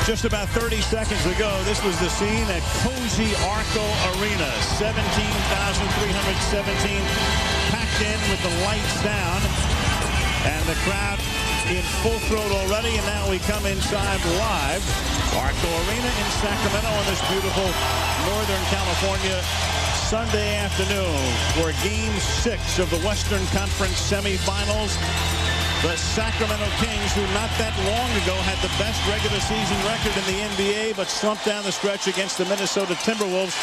Just about 30 seconds ago, this was the scene at cozy ARCO Arena. 17,317 packed in with the lights down. And the crowd in full throat already. And now we come inside live. ARCO Arena in Sacramento on this beautiful Northern California Sunday afternoon for Game 6 of the Western Conference Semifinals. The Sacramento Kings, who not that long ago had the best regular season record in the NBA, but slumped down the stretch against the Minnesota Timberwolves,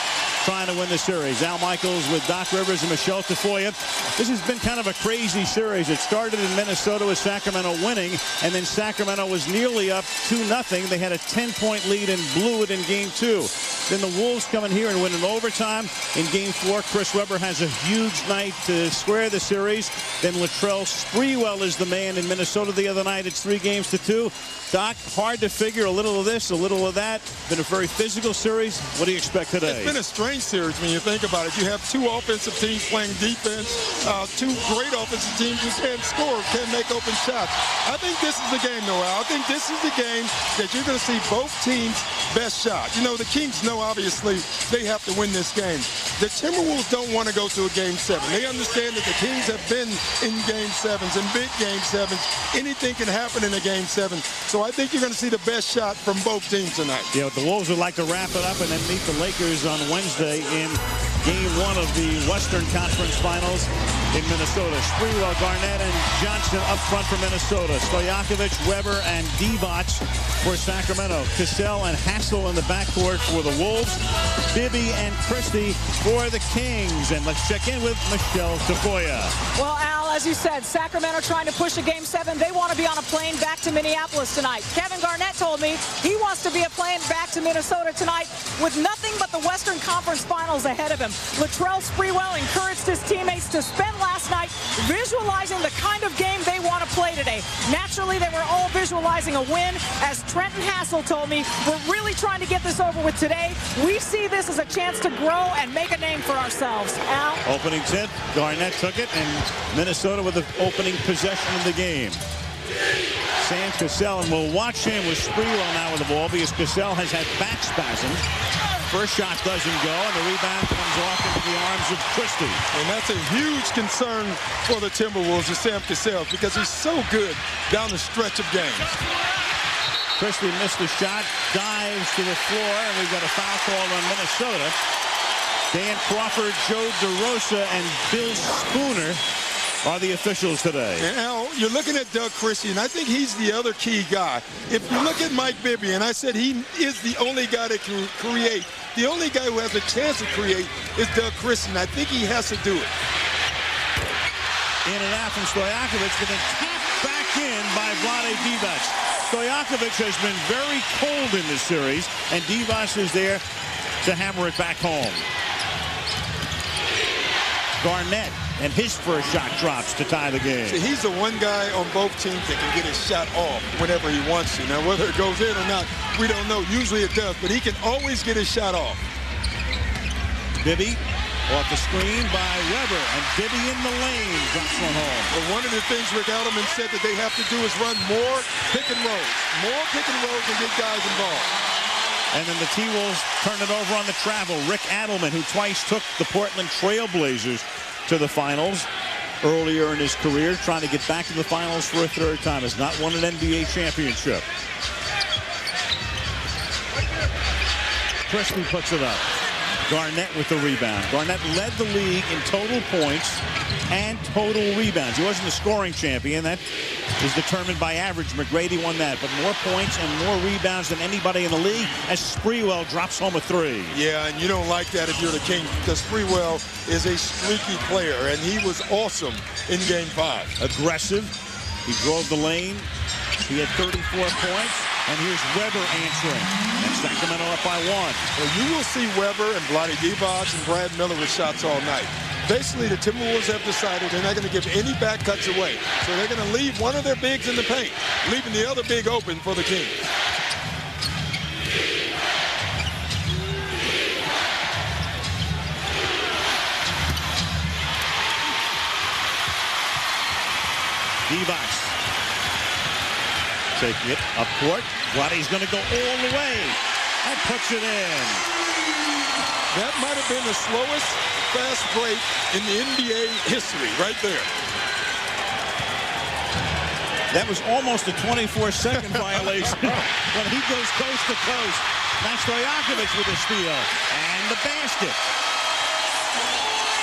trying to win the series. Al Michaels with Doc Rivers and Michelle Tafoya. This has been kind of a crazy series. It started in Minnesota with Sacramento winning, and then Sacramento was nearly up 2-0. They had a 10-point lead and blew it in Game 2. Then the Wolves come in here and win in overtime. In Game 4, Chris Webber has a huge night to square the series. Then Latrell Sprewell is the man in Minnesota the other night. It's 3-2. Doc, hard to figure, a little of this, a little of that. Been a very physical series. What do you expect today? It's been a strange series when you think about it. You have two offensive teams playing defense, two great offensive teams who can't score, can't make open shots. I think this is the game, Noel. I think this is the game that you're going to see both teams' best shot. You know, the Kings know, obviously, they have to win this game. The Timberwolves don't want to go to a Game 7. They understand that the Kings have been in Game 7s and big Game 7s. Anything can happen in a Game 7. So I think you're going to see the best shot from both teams tonight. Yeah, the Wolves would like to wrap it up and then meet the Lakers on Wednesday in Game 1 of the Western Conference Finals in Minnesota. Sprewell, Garnett, and Johnson up front for Minnesota. Stojakovic, Webber, and Divac for Sacramento. Cassell and Cassell in the backcourt for the Wolves. Bibby and Christie for the Kings. And let's check in with Michelle Tafoya. Well, Al, as you said, Sacramento trying to push a Game 7. They want to be on a plane back to Minneapolis tonight. Kevin Garnett told me he wants to be a plane back to Minnesota tonight with nothing but the Western Conference Finals ahead of him. Latrell Sprewell encouraged his teammates to spend last night visualizing the kind of game they want to play today. Naturally, they were all visualizing a win. As Trenton Hassel told me, we're really trying to get this over with today. We see this as a chance to grow and make a name for ourselves. Al? Opening tip, Garnett took it, and Minnesota with the opening possession of the game. Sam Cassell, and we'll watch him with Sprewell now with the ball because Cassell has had back spasms. First shot doesn't go, and the rebound comes off into the arms of Christie. And that's a huge concern for the Timberwolves with Sam Cassell because he's so good down the stretch of games. Christie missed the shot, dives to the floor, and we've got a foul call on Minnesota. Dan Crawford, Joe DeRosa, and Bill Spooner are the officials today. And Al, you're looking at Doug Christie, and I think he's the other key guy. If you look at Mike Bibby, and I said he is the only guy that can create, the only guy who has a chance to create is Doug Christie, and I think he has to do it. In and out from Stojakovic, but then tapped back in by Vlade Divac. Stojakovic has been very cold in this series, and Divac is there to hammer it back home. Garnett, and his first shot drops to tie the game. See, he's the one guy on both teams that can get his shot off whenever he wants to. Now, whether it goes in or not, we don't know. Usually it does, but he can always get his shot off. Bibby off the screen by Webber, and Bibby in the lane drops one home. Well, one of the things Rick Adelman said that they have to do is run more pick and rolls. More pick and rolls and get guys involved. And then the T-Wolves turn it over on the travel. Rick Adelman, who twice took the Portland Trail Blazers to the finals earlier in his career, trying to get back to the finals for a third time, has not won an NBA championship. Christie puts it up. Garnett with the rebound. Garnett led the league in total points and total rebounds. He wasn't the scoring champion. That is determined by average. McGrady won that. But more points and more rebounds than anybody in the league as Sprewell drops home a three. Yeah, and you don't like that if you're the King because Sprewell is a streaky player, and he was awesome in Game 5. Aggressive. He drove the lane. He had 34 points. And here's Webber answering. And Sacramento up by 1. Well, you will see Webber and Vlade Divac and Brad Miller with shots all night. Basically, the Timberwolves have decided they're not going to give any back cuts away. So they're going to leave one of their bigs in the paint, leaving the other big open for the Kings. Divac taking it up court. Vlade's going to go all the way and puts it in. That might have been the slowest fast break in the NBA history right there. That was almost a 24-second violation when he goes coast to coast. Now Stojakovic with a steal and the basket.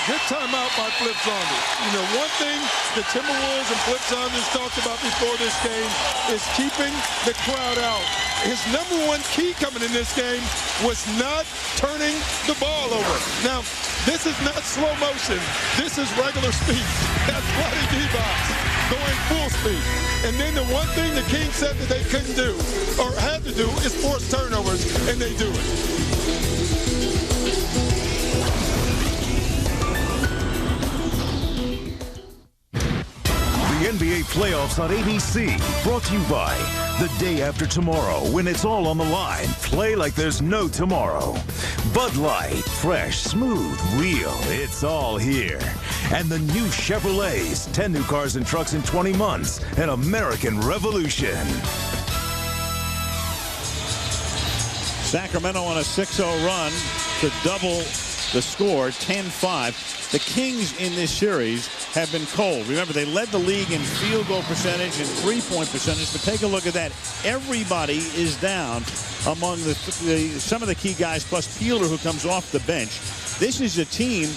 Good timeout by Flip Saunders. You know, one thing the Timberwolves and Flip Saunders talked about before this game is keeping the crowd out. His number one key coming in this game was not turning the ball over. Now, this is not slow motion. This is regular speed. That's Vlade Divac going full speed. And then the one thing the Kings said that they couldn't do, or had to do, is force turnovers, and they do it. The NBA playoffs on ABC, brought to you by The Day After Tomorrow. When it's all on the line, play like there's no tomorrow. Bud Light, fresh, smooth, real, it's all here. And the new Chevrolets, 10 new cars and trucks in 20 months, an American revolution. Sacramento on a 6-0 run to double the score, 10-5. The Kings in this series have been cold. Remember, they led the league in field goal percentage and three-point percentage, but take a look at that. Everybody is down among some of the key guys, plus Peeler, who comes off the bench. This is a team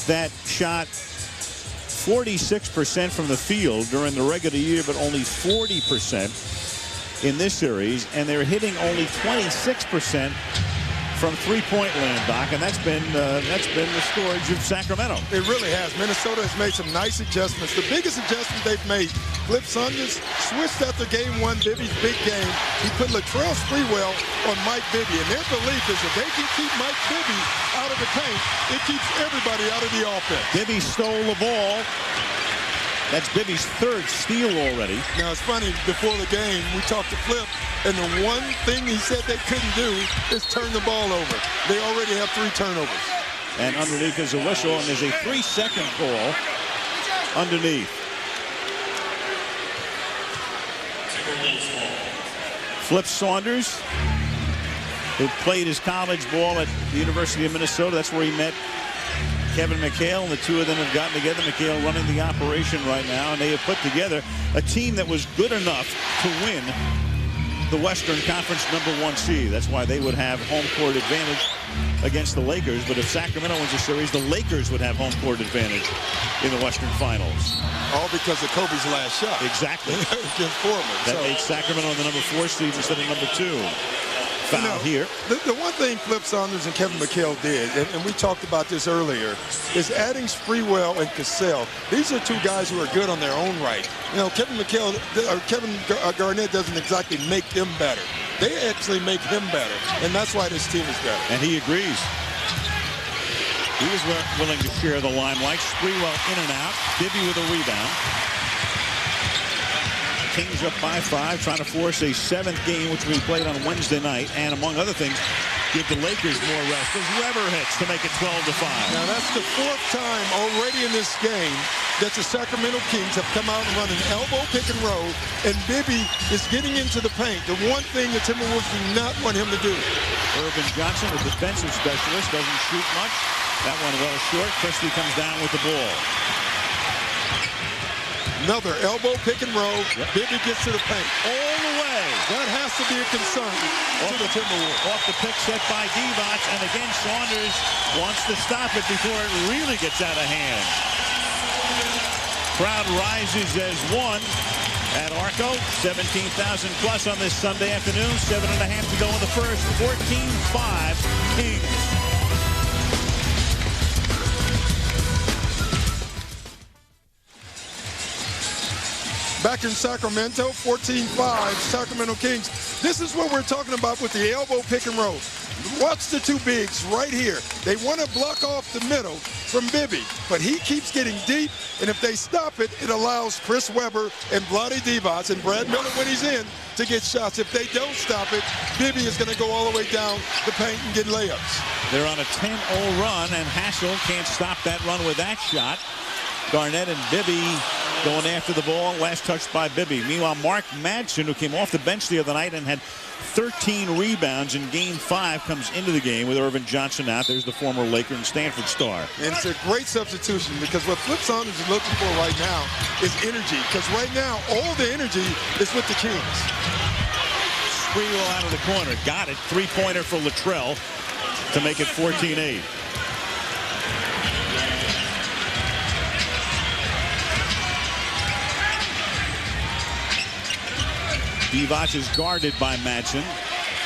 that shot 46% from the field during the regular year, but only 40% in this series, and they're hitting only 26% from three-point land, Doc, and that's been the scourge of Sacramento. It really has. Minnesota has made some nice adjustments. The biggest adjustment they've made, Flip Saunders switched after game one, Bibby's big game. He put Latrell Sprewell on Mike Bibby, and their belief is if they can keep Mike Bibby out of the paint, it keeps everybody out of the offense. Bibby stole the ball. That's Bibby's third steal already. Now, it's funny, before the game, we talked to Flip, and the one thing he said they couldn't do is turn the ball over. They already have 3 turnovers. And underneath is a whistle, and there's a 3-second call underneath. Flip Saunders, who played his college ball at the University of Minnesota. That's where he met Kevin McHale, and the two of them have gotten together. McHale running the operation right now, and they have put together a team that was good enough to win the Western Conference #1 seed. That's why they would have home court advantage against the Lakers. But if Sacramento wins the series, the Lakers would have home court advantage in the Western Finals. All because of Kobe's last shot. Exactly. Against Foreman. That made Sacramento the #4 seed instead of #2. Foul here. The one thing Flip Saunders and Kevin McHale did, and we talked about this earlier, is adding Sprewell and Cassell. These are two guys who are good on their own right. You know, Kevin Garnett doesn't exactly make them better. They actually make him better, and that's why this team is better. And he agrees. He was willing to share the limelight. Sprewell in and out. Bibby with a rebound. Kings up by 5, trying to force a 7th game, which we played on Wednesday night, and among other things, give the Lakers more rest as Weber hits to make it 12-5. Now that's the 4th time already in this game that the Sacramento Kings have come out and run an elbow pick and roll, and Bibby is getting into the paint. The one thing the Timberwolves do not want him to do. Irvin Johnson, a defensive specialist, doesn't shoot much. That one well short. Christie comes down with the ball. Another elbow pick and roll. Yep. Bibby gets to the paint. All the way. That has to be a concern to the Timberwolves. Off the pick set by Divac, and again Saunders wants to stop it before it really gets out of hand. Crowd rises as one at ARCO. 17,000 plus on this Sunday afternoon. 7.5 to go in the first. 14-5 Kings. Back in Sacramento, 14-5, Sacramento Kings. This is what we're talking about with the elbow pick and roll. Watch the two bigs right here. They want to block off the middle from Bibby, but he keeps getting deep, and if they stop it, it allows Chris Webber and Vlade Divac and Brad Miller when he's in to get shots. If they don't stop it, Bibby is going to go all the way down the paint and get layups. They're on a 10-0 run, and Cassell can't stop that run with that shot. Garnett and Bibby going after the ball. Last touched by Bibby. Meanwhile, Mark Madsen, who came off the bench the other night and had 13 rebounds in Game 5, comes into the game with Irvin Johnson out. There's the former Laker and Stanford star. And it's a great substitution because what Flip Saunders is looking for right now is energy. Because right now, all the energy is with the Kings. Sprewell out of the corner. Got it. Three-pointer for Latrell to make it 14-8. Divac is guarded by Madsen,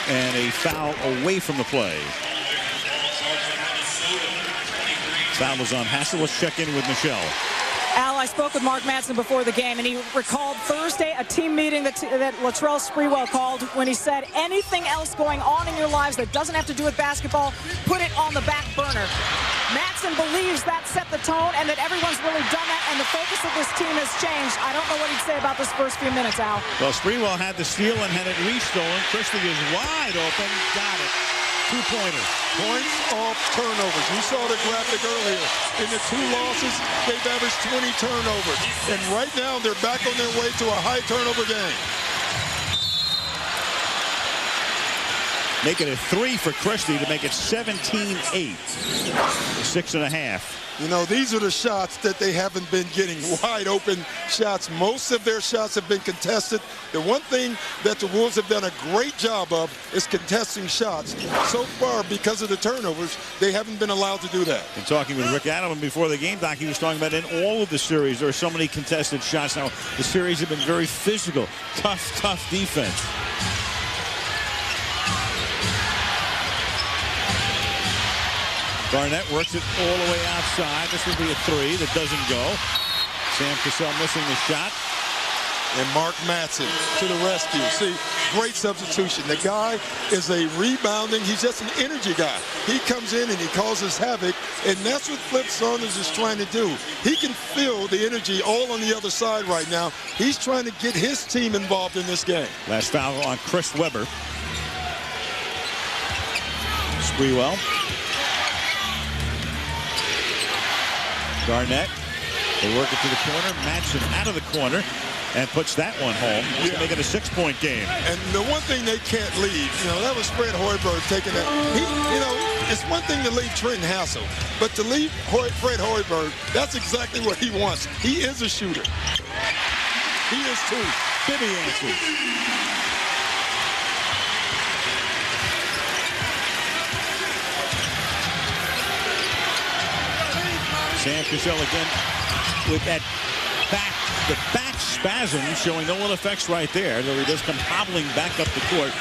and a foul away from the play. Foul was on Cassell. Let's check in with Michelle. Al, I spoke with Mark Madsen before the game, and he recalled Thursday a team meeting that Latrell Sprewell called when he said, anything else going on in your lives that doesn't have to do with basketball, put it on the back burner. Madsen believes that set the tone and that everyone's really done that, and the focus of this team has changed. I don't know what he'd say about this first few minutes, Al. Well, Sprewell had the steal and had it restolen. Christie is wide open. Got it. Two-pointer. Points off turnovers. We saw the graphic earlier. In the 2 losses, they've averaged 20 turnovers. And right now, they're back on their way to a high turnover game. Making it 3 for Christie to make it 17-8. 6.5. You know, these are the shots that they haven't been getting, wide open shots. Most of their shots have been contested. The one thing that the Wolves have done a great job of is contesting shots. So far, because of the turnovers, they haven't been allowed to do that. And talking with Rick Adelman before the game, Doc, he was talking about in all of the series, there are so many contested shots. Now, the series have been very physical, tough defense. Garnett works it all the way outside. This will be a 3 that doesn't go. Sam Cassell missing the shot. And Mark Madsen to the rescue. See, great substitution. The guy is a rebounding, he's just an energy guy. He comes in and he causes havoc, and that's what Flip Saunders is trying to do. He can feel the energy all on the other side right now. He's trying to get his team involved in this game. Last foul on Chris Webber. Sprewell. Garnett, they work it to the corner. Madsen out of the corner and puts that one home to make it a 6-point game. And the one thing they can't leave, you know, that was Fred Hoiberg taking that. It's one thing to leave Trenton Hassel, but to leave Fred Hoiberg, that's exactly what he wants. He is a shooter. He is too. Bibby answers. Sam Cassell again with that back spasm showing no ill effects right there, though he does come hobbling back up the court.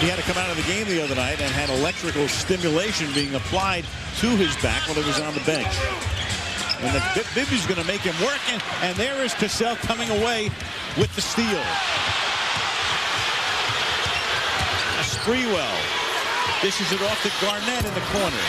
He had to come out of the game the other night and had electrical stimulation being applied to his back when he was on the bench. And Bibby's going to make him work, and there is Cassell coming away with the steal. Sprewell dishes it off to Garnett in the corner.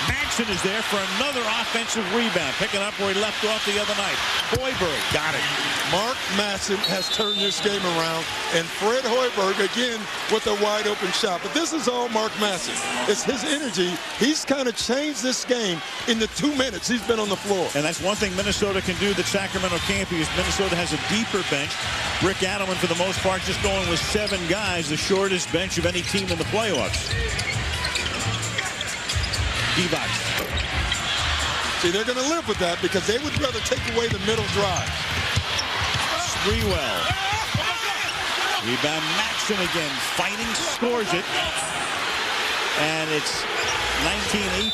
Madsen is there for another offensive rebound, picking up where he left off the other night. Hoiberg got it. Mark Madsen has turned this game around, and Fred Hoiberg again with a wide open shot. But this is all Mark Madsen. It's his energy. He's kind of changed this game in the 2 minutes he's been on the floor. And that's one thing Minnesota can do that Sacramento can't, because Minnesota has a deeper bench. Rick Adelman, for the most part, just going with 7 guys, the shortest bench of any team in the playoffs. Divac. See, they're going to live with that because they would rather take away the middle drive. Sprewell. Rebound Madsen again. Fighting, scores it. And it's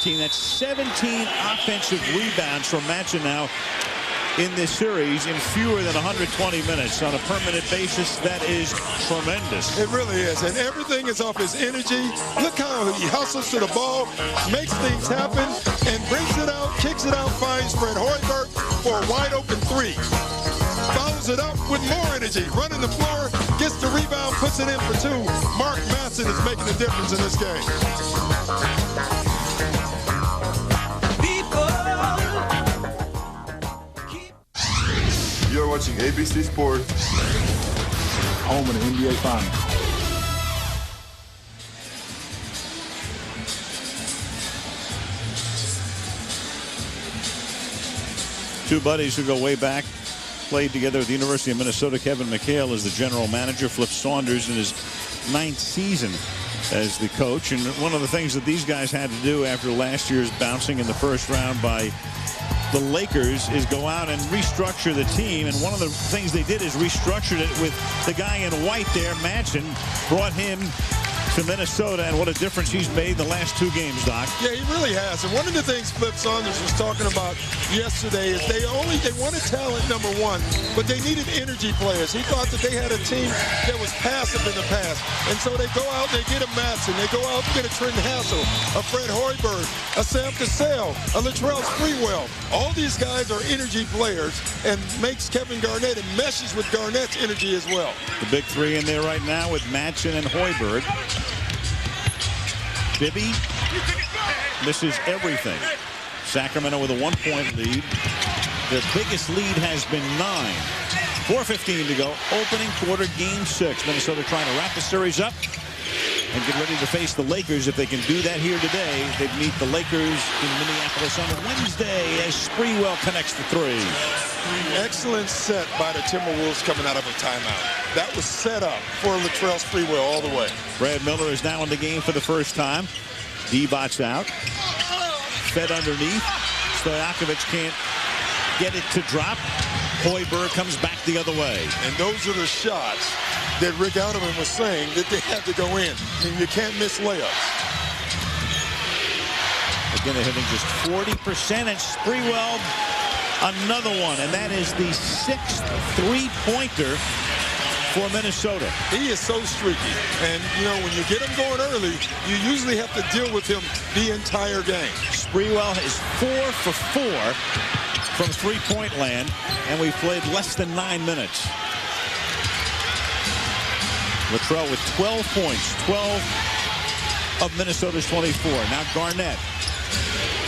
19-18. That's 17 offensive rebounds from Madsen now in this series in fewer than 120 minutes on a permanent basis. That is tremendous. It really is, and everything is off his energy. Look how he hustles to the ball, makes things happen, and brings it out, kicks it out, finds Fred Hoiberg for a wide open 3. Follows it up with more energy, running the floor, gets the rebound, puts it in for 2. Mark Madsen is making a difference in this game. You're watching ABC Sports, home of the NBA Finals. Two buddies who go way back played together at the University of Minnesota. Kevin McHale is the general manager. Flip Saunders in his 9th season as the coach. And one of the things that these guys had to do after last year's bouncing in the first round by the Lakers is go out and restructure the team. And one of the things they did is restructured it with the guy in white there, Madsen, brought him to Minnesota, and what a difference he's made the last 2 games, Doc. Yeah, he really has. And one of the things Flip Saunders was talking about yesterday is they wanted talent, number one, but they needed energy players. He thought that they had a team that was passive in the past. And so they go out and they get a Madsen. They go out and get a Trenton Hassel, a Fred Hoiberg, a Sam Cassell, a Latrell Sprewell. All these guys are energy players and makes Kevin Garnett and meshes with Garnett's energy as well. The big 3 in there right now with Madsen and Hoiberg. Bibby misses everything. Sacramento with a 1-point lead. Their biggest lead has been 9. 4:15 to go. Opening quarter, game 6. Minnesota trying to wrap the series up and get ready to face the Lakers. If they can do that here today, they'd meet the Lakers in Minneapolis on Wednesday as Sprewell connects the 3. Excellent set by the Timberwolves coming out of a timeout. That was set up for Latrell Sprewell all the way. Brad Miller is now in the game for the first time. D-Bot's out. Fed underneath. Stojakovic can't get it to drop. Hoiberg comes back the other way. And those are the shots that Rick Outerman was saying that they have to go in. And you can't miss layups. Again, they're hitting just 40%, and Sprewell another one, and that is the 6th 3-pointer for Minnesota. He is so streaky, and you know, when you get him going early, you usually have to deal with him the entire game. Sprewell is 4 for 4 from 3-point land, and we've played less than 9 minutes. Latrell with 12 points, 12 of Minnesota's 24. Now Garnett,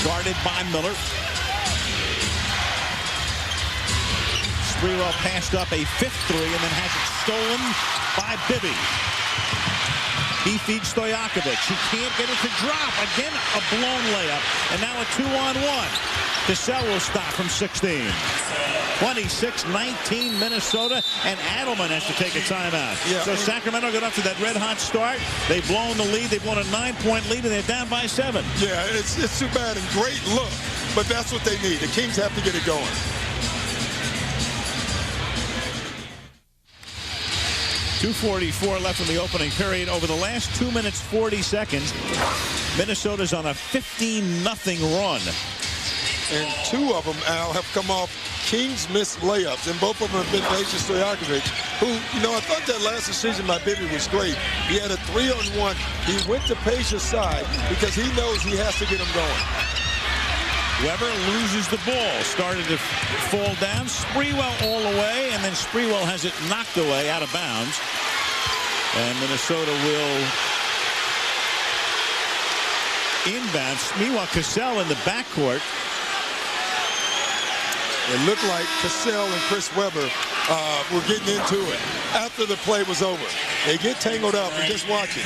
guarded by Miller. Sprewell passed up a 5th 3 and then has it stolen by Bibby. He feeds Stojakovic. He can't get it to drop. Again, a blown layup. And now a 2-on-1. Cassell will stop from 16. 26-19 Minnesota, and Adelman has to take a timeout. Yeah, so Sacramento got up to that red-hot start. They've blown the lead. They've won a 9-point lead, and they're down by 7. Yeah, it's too bad, and great look, but that's what they need. The Kings have to get it going. .244 left in the opening period. Over the last 2 minutes, 40 seconds, Minnesota's on a 15-0 run. And 2 of them, Al, have come off Kings missed layups, and both of them have been Peja Stojakovic, who, you know, I thought that last decision by Bibby was great. He had a 3-on-1. He went to Peja's side because he knows he has to get him going. Weber loses the ball. Started to fall down. Sprewell all the way, and then Sprewell has it knocked away out of bounds. And Minnesota will inbound. Meanwhile, Cassell in the backcourt. It looked like Cassell and Chris Weber were getting into it after the play was over. They get tangled up, and just watch it.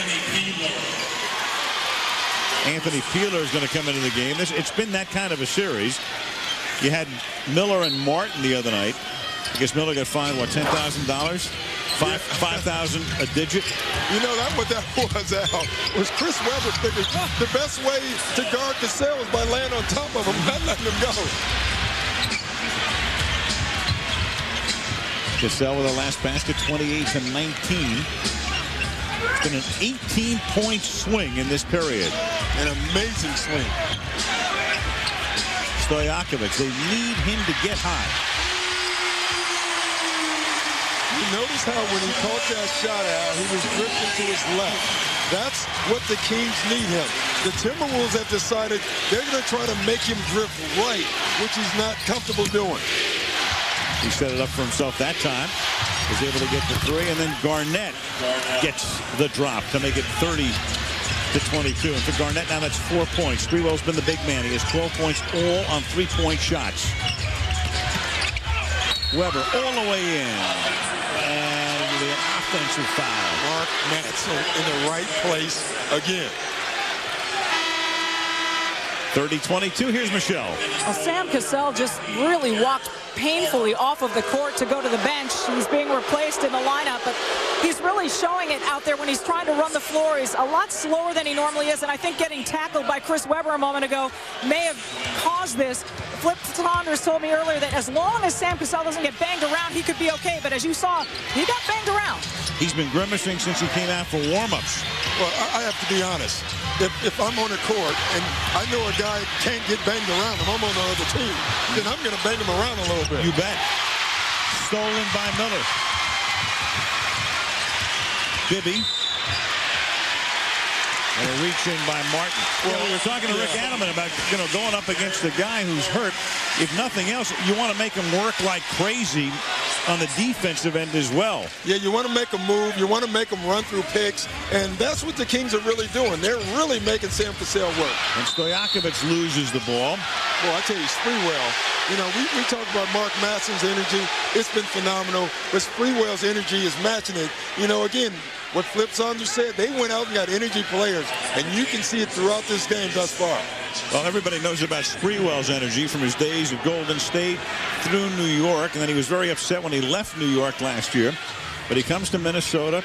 Anthony Peeler is going to come into the game. It's been that kind of a series. You had Miller and Martin the other night. I guess Miller got fined, what, $10,000? $5,000 a digit? You know, what that was, Al, was Chris Weber figured the best way to guard Cassell is by laying on top of him, not letting him go. Cassell with the last basket, 28-19. It's been an 18-point swing in this period. An amazing swing. Stojakovic, they need him to get hot. You notice how when he caught that shot out, he was drifting to his left. That's what the Kings need him. The Timberwolves have decided they're going to try to make him drift right, which he's not comfortable doing. He set it up for himself that time. Was able to get the 3, and then Garnett gets the drop to make it 30-22. And for Garnett, now that's 4 points. Sprewell's been the big man. He has 12 points all on 3-point shots. Weber all the way in. And the offensive foul. Mark Madsen in the right place again. 30-22. Here's Michelle. Well, Sam Cassell just really walked painfully off of the court to go to the bench. He's being replaced in the lineup, but he's really showing it out there when he's trying to run the floor. He's a lot slower than he normally is, and I think getting tackled by Chris Webber a moment ago may have caused this. Flip Saunders told me earlier that as long as Sam Cassell doesn't get banged around, he could be okay, but as you saw, he got banged around. He's been grimacing since he came out for warm-ups. Well, I have to be honest. If I'm on the court and I know a guy can't get banged around, if I'm on the other team, then I'm going to bang him around a little bit. You bet. Stolen by Miller. Bibby. And a reach in by Martin. Well, we were talking to Rick Adelman about going up against a guy who's hurt. If nothing else, you want to make him work like crazy on the defensive end as well. Yeah, you want to make him move. You want to make him run through picks. And that's what the Kings are really doing. They're really making Sam Cassell work. And Stojakovic loses the ball. Well, I tell you, Sprewell, we talk about Mark Masson's energy. It's been phenomenal. But Sprewell's energy is matching it. Again, what Flip Saunders said, they went out and got energy players. And you can see it throughout this game thus far. Well, everybody knows about Sprewell's energy from his days at Golden State through New York. And then he was very upset when he left New York last year. But he comes to Minnesota.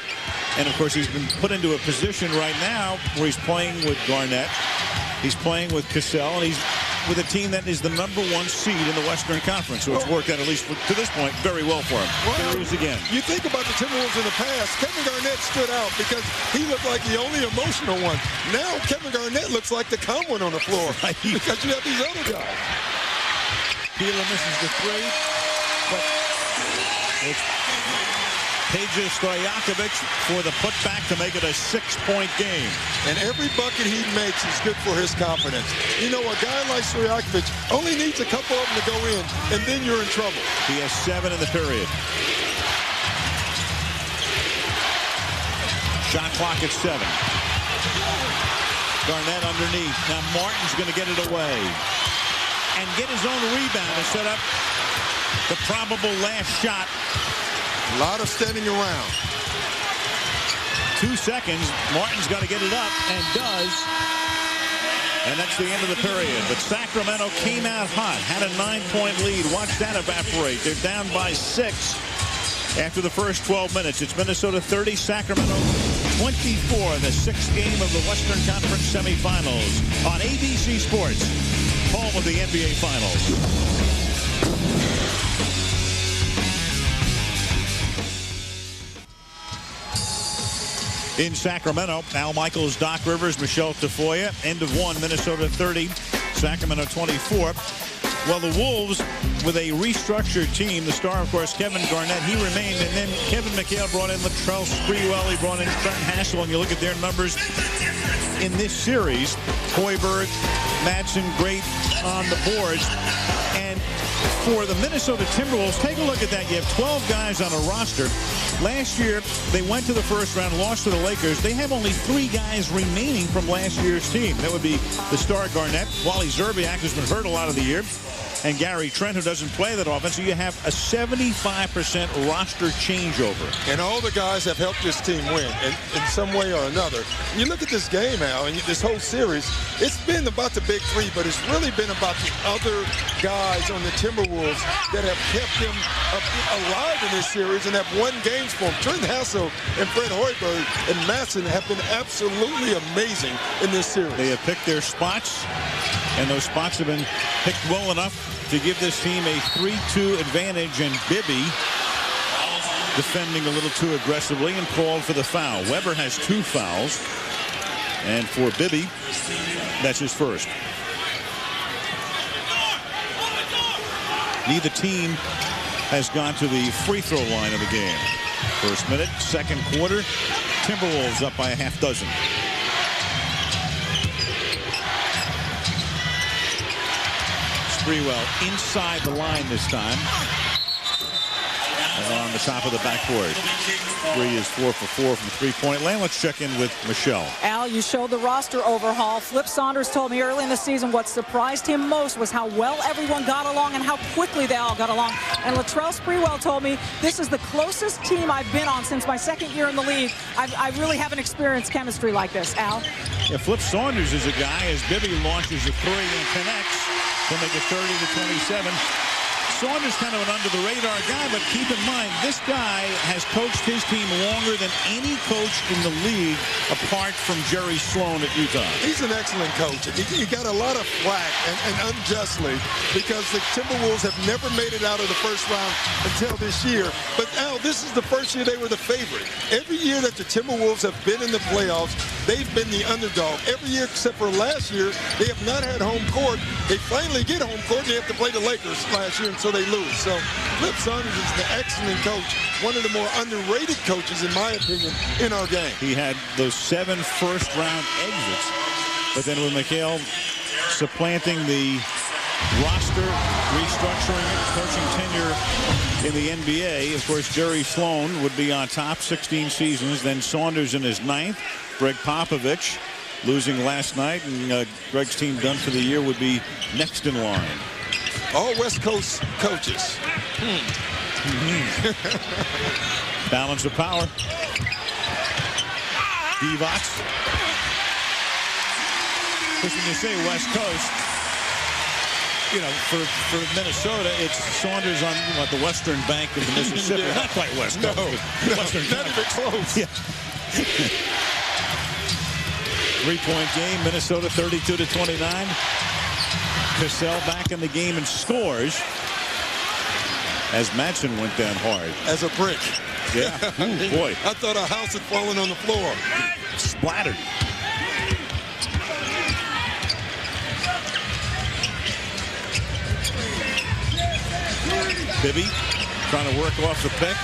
And, of course, he's been put into a position right now where he's playing with Garnett. He's playing with Cassell. And he's with a team that is the #1 seed in the Western Conference. So it's worked out, at least to this point, very well for him. Well, there he is again. You think about the Timberwolves in the past, Kevin Garnett stood out because he looked like the only emotional one. Now Kevin Garnett looks like the calm one on the floor because you have these other guys. Peeler misses the three, but it's Peja Stojakovic for the putback to make it a 6-point game. And every bucket he makes is good for his confidence. A guy like Stojakovic only needs a couple of them to go in, and then you're in trouble. He has 7 in the period. Shot clock at 7. Garnett underneath. Now Martin's going to get it away and get his own rebound to set up the probable last shot. A lot of standing around. 2 seconds. Martin's got to get it up and does. And that's the end of the period. But Sacramento came out hot, had a 9-point lead. Watch that evaporate. They're down by 6 after the first 12 minutes. It's Minnesota 30, Sacramento 24, the 6th game of the Western Conference semifinals on ABC Sports, home of the NBA Finals. In Sacramento, Al Michaels, Doc Rivers, Michelle Tafoya. End of 1, Minnesota 30, Sacramento 24. Well, the Wolves, with a restructured team, the star, of course, Kevin Garnett, he remained. And then Kevin McHale brought in Latrell Sprewell. He brought in Trent Hassel. And you look at their numbers in this series. Hoiberg, Madsen, great on the boards. And for the Minnesota Timberwolves, take a look at that. You have 12 guys on a roster. Last year, they went to the first round, lost to the Lakers. They have only 3 guys remaining from last year's team. That would be the star Garnett, Wally Szczerbiak, who's been hurt a lot of the year, and Gary Trent, who doesn't play that often. So you have a 75% roster changeover. And all the guys have helped this team win in some way or another. You look at this game, Al, and this whole series, it's been about the big 3, but it's really been about the other guys on the Timberwolves that have kept them alive in this series and have won games for them. Trent Hassel and Fred Hoiberg and Madsen have been absolutely amazing in this series. They have picked their spots, and those spots have been picked well enough to give this team a 3-2 advantage. And Bibby defending a little too aggressively and called for the foul. Webber has 2 fouls, and for Bibby, that's his first. Neither team has gone to the free throw line of the game. First minute, second quarter, Timberwolves up by a half dozen. Sprewell inside the line this time. along the top of the backboard. 3 is 4 for 4 from three-point land. Let's check in with Michelle. Al, you showed the roster overhaul. Flip Saunders told me early in the season what surprised him most was how well everyone got along and how quickly they all got along. And Latrell Sprewell told me this is the closest team I've been on since my second year in the league. I really haven't experienced chemistry like this. Al? Yeah, Flip Saunders is a guy, as Bibby launches a 3 and connects to make it 30-27. Saunders kind of an under-the-radar guy, but keep in mind, this guy has coached his team longer than any coach in the league apart from Jerry Sloan at Utah. He's an excellent coach. He got a lot of flack, and unjustly, because the Timberwolves have never made it out of the first round until this year. But Al, this is the first year they were the favorite. Every year that the Timberwolves have been in the playoffs, they've been the underdog. Every year except for last year, they have not had home court. They finally get home court, and they have to play the Lakers last year, and so they lose. So Flip Saunders is an excellent coach, one of the more underrated coaches, in my opinion, in our game. He had those 7 first-round exits, but then with McHale supplanting the roster, restructuring it, coaching tenure in the NBA, of course, Jerry Sloan would be on top, 16 seasons. Then Saunders in his 9th. Greg Popovich losing last night, and Greg's team done for the year would be next in line. All West Coast coaches. Balance of power. Divac. Because when you say West Coast, you know, for Minnesota, it's Saunders on the western bank of the Mississippi. Yeah. Not quite West Coast. No, Western not even close. Yeah. 3-point game, Minnesota 32-29. Cassell back in the game and scores as Madsen went down hard. As a brick. Yeah. Ooh, boy. I thought a house had fallen on the floor. Splattered. Bibby trying to work off the pick.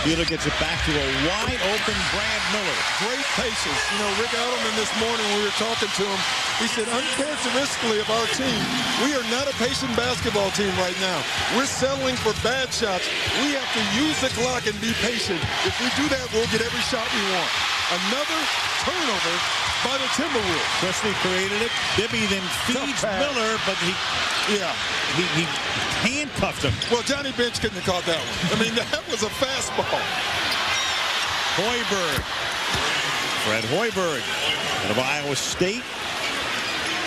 Wheeler gets it back to a wide-open Brad Miller. Great patience. You know, Rick Adelman this morning, when we were talking to him, he said, uncharacteristically of our team, we are not a patient basketball team right now. We're settling for bad shots. We have to use the clock and be patient. If we do that, we'll get every shot we want. Another turnover by the Timberwolves. Christie created it. Bibby then feeds Miller, but he handcuffed him. Well, Johnny Bench couldn't have caught that one. I mean, that was a fastball. Hoiberg. Fred Hoiberg out of Iowa State.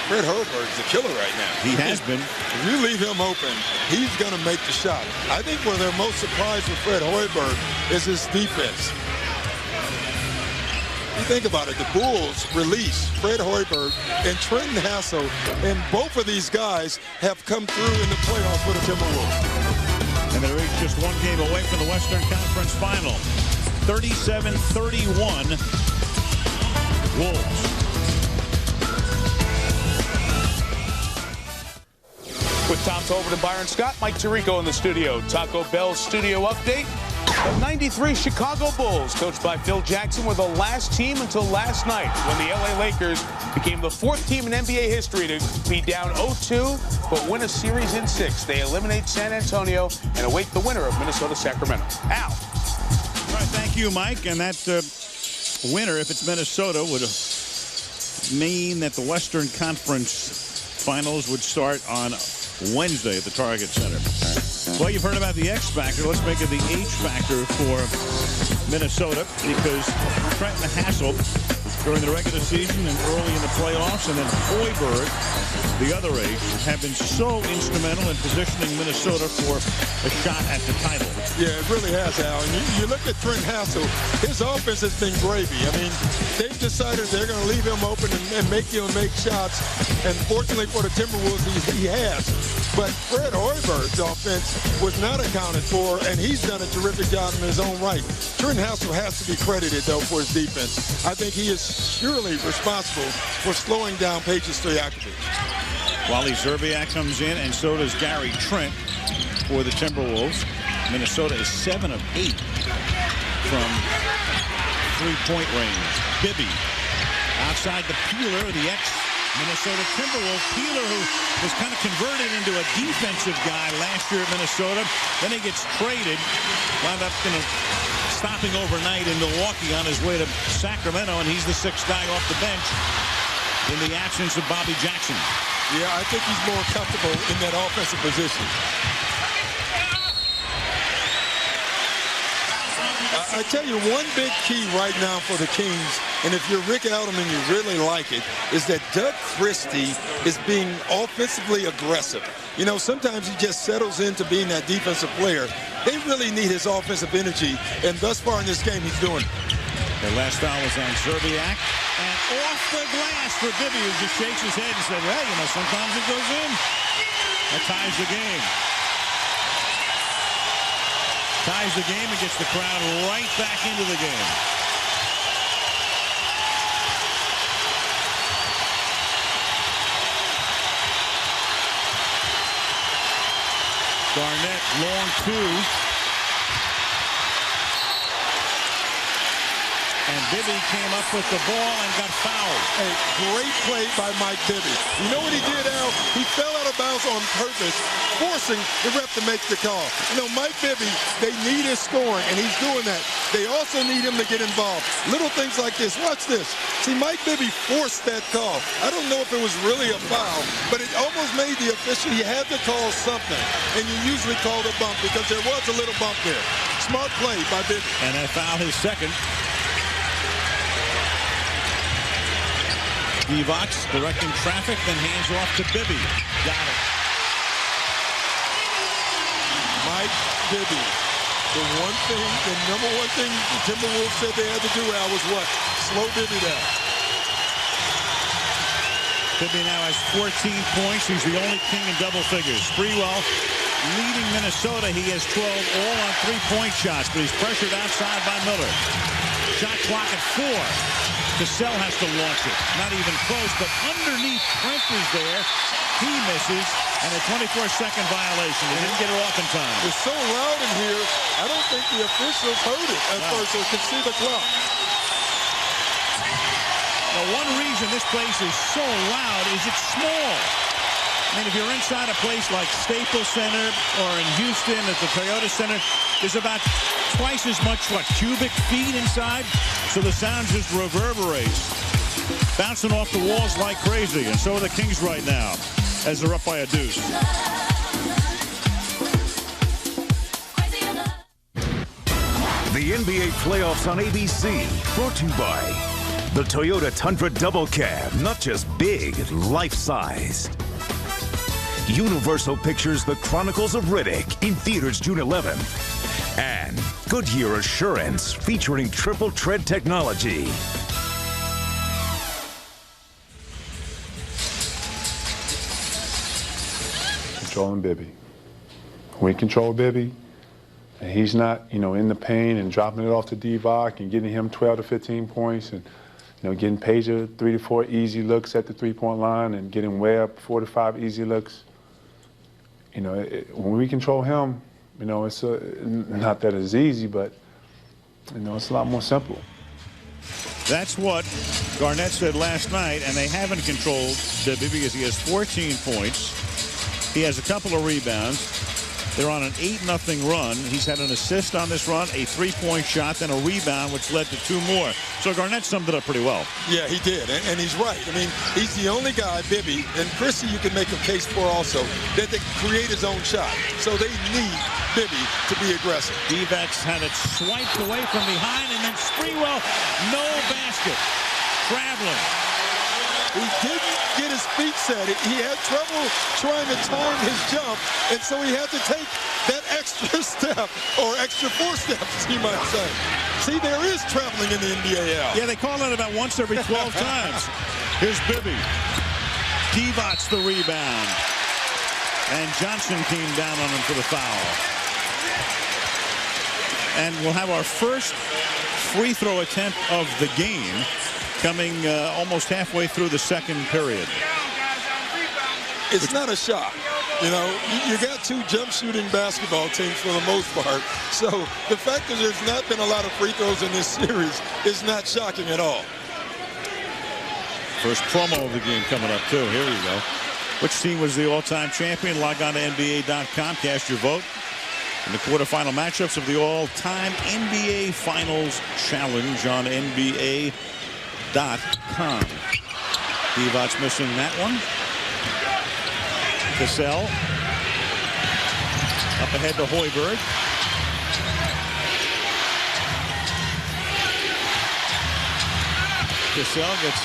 Fred Hoiberg's a killer right now. He has been. If you leave him open, he's going to make the shot. I think where they're most surprised with Fred Hoiberg is his defense. You think about it, the Bulls release Fred Hoiberg and Trenton Hassel, and both of these guys have come through in the playoffs for the Timberwolves. And they're each just one game away from the Western Conference Final. 37-31 Wolves. With Tom Tolbert and Byron Scott, Mike Tirico in the studio. Taco Bell's studio update. The 93 Chicago Bulls, coached by Phil Jackson, were the last team until last night when the LA Lakers became the 4th team in NBA history to be down 0-2 but win a series in 6. They eliminate San Antonio and await the winner of Minnesota Sacramento. Al. All right, thank you, Mike. And that winner, if it's Minnesota, would mean that the Western Conference Finals would start on Wednesday at the Target Center. Well, you've heard about the X factor. Let's make it the H factor for Minnesota, because Trenton Hassel during the regular season and early in the playoffs, and then Hoiberg, the other H, have been so instrumental in positioning Minnesota for a shot at the title. Yeah, it really has, Al. And you look at Trent Hassel, his offense has been gravy. I mean, they've decided they're going to leave him open and make him make shots. And fortunately for the Timberwolves, he has. But Fred Hoiberg's offense was not accounted for, and he's done a terrific job in his own right. Trent Hassel has to be credited, though, for his defense. I think he is surely responsible for slowing down Peja Stojakovic. Wally Szczerbiak comes in, and so does Gary Trent for the Timberwolves. Minnesota is 7 of 8 from three-point range. Bibby outside the peeler, the Minnesota Timberwolves. Peeler, who was kind of converted into a defensive guy last year at Minnesota. Then he gets traded. Wound up stopping overnight in Milwaukee on his way to Sacramento, and he's the sixth guy off the bench in the absence of Bobby Jackson. Yeah, I think he's more comfortable in that offensive position. I tell you, one big key right now for the Kings, and if you're Rick Allen and you really like it, is that Doug Christie is being offensively aggressive. You know, sometimes he just settles into being that defensive player. They really need his offensive energy, and thus far in this game, he's doing it. The last foul was on Zerbiak, and off the glass for Bibby, who just shakes his head and said, well, you know, sometimes it goes in. That ties the game. Ties the game and gets the crowd right back into the game. Garnett, long two. And Bibby came up with the ball and got fouled. A great play by Mike Bibby. You know what he did, Al? He fell out of bounds on purpose, forcing the ref to make the call. You know, Mike Bibby, they need his scoring, and he's doing that. They also need him to get involved. Little things like this. Watch this. See, Mike Bibby forced that call. I don't know if it was really a foul, but it almost made the official, he had to call something. And you usually call a bump because there was a little bump there. Smart play by Bibby. And that foul, his second. Stojakovic directing traffic, then hands off to Bibby. Got it. Mike Bibby. The number one thing the Timberwolves said they had to do, Al, was what? Slow Bibby down. Bibby now has 14 points. He's the only King in double figures. Sprewell leading Minnesota. He has 12 all on three-point shots, but he's pressured outside by Miller. Shot clock at 4. Cassell has to launch it. Not even close, but underneath Trent is there. He misses, and a 24-second violation. He didn't get it off in time. It's so loud in here, I don't think the officials heard it at first, so could see the clock. Now, one reason this place is so loud is it's small. I mean, if you're inside a place like Staples Center or in Houston at the Toyota Center, there's about twice as much, cubic feet inside, so the sound just reverberates, bouncing off the walls like crazy. And so are the Kings right now, as they're up by a deuce. The NBA playoffs on ABC, brought to you by the Toyota Tundra Double Cab. Not just big, life-sized. Universal Pictures The Chronicles of Riddick in theaters June 11th. And Goodyear Assurance featuring triple tread technology. Controlling Bibby. We control Bibby, and he's not, in the paint and dropping it off to Divac and getting him 12 to 15 points and, getting Peja 3 to 4 easy looks at the three-point line and getting Webb 4 to 5 easy looks. When we control him, it's not that it's easy, but, it's a lot more simple. That's what Garnett said last night, and they haven't controlled Bibby because he has 14 points. He has a couple of rebounds. They're on an 8-0 run. He's had an assist on this run, a three-point shot, then a rebound, which led to 2 more. So Garnett summed it up pretty well. Yeah, he did, and he's right. I mean, he's the only guy, Bibby, and Christie you can make a case for also, that they create his own shot. So they need Bibby to be aggressive. Divac had it swiped away from behind, and then Sprewell, no basket. Traveling. He didn't get his feet set. He had trouble trying to time his jump, and so he had to take that extra step, or extra 4 steps, you might say. See, there is traveling in the NBA out. Yeah, they call it about once every 12 times. Here's Bibby. Divac the rebound. And Johnson came down on him for the foul. And we'll have our first free throw attempt of the game coming almost halfway through the second period. It's not a shot. You got 2 jump shooting basketball teams for the most part. So the fact that there's not been a lot of free throws in this series is not shocking at all. First promo of the game coming up, too. Here we go. Which team was the all-time champion? Log on to NBA.com. Cast your vote in the quarterfinal matchups of the all-time NBA Finals Challenge on NBA.com. Divac missing that one. Cassell up ahead to Hoiberg. Cassell gets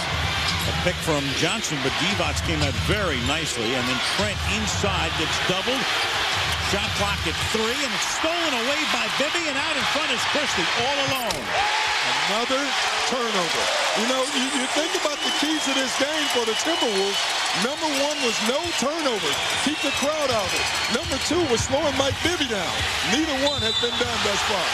a pick from Johnson, but Divac came out very nicely, and then Trent inside gets doubled. Shot clock at 3, and it's stolen away by Bibby, and out in front is Christie all alone. Another turnover. You know, you think about the keys to this game for the Timberwolves. Number 1 was no turnovers. Keep the crowd out of it. Number 2 was slowing Mike Bibby down. Neither one has been done thus far.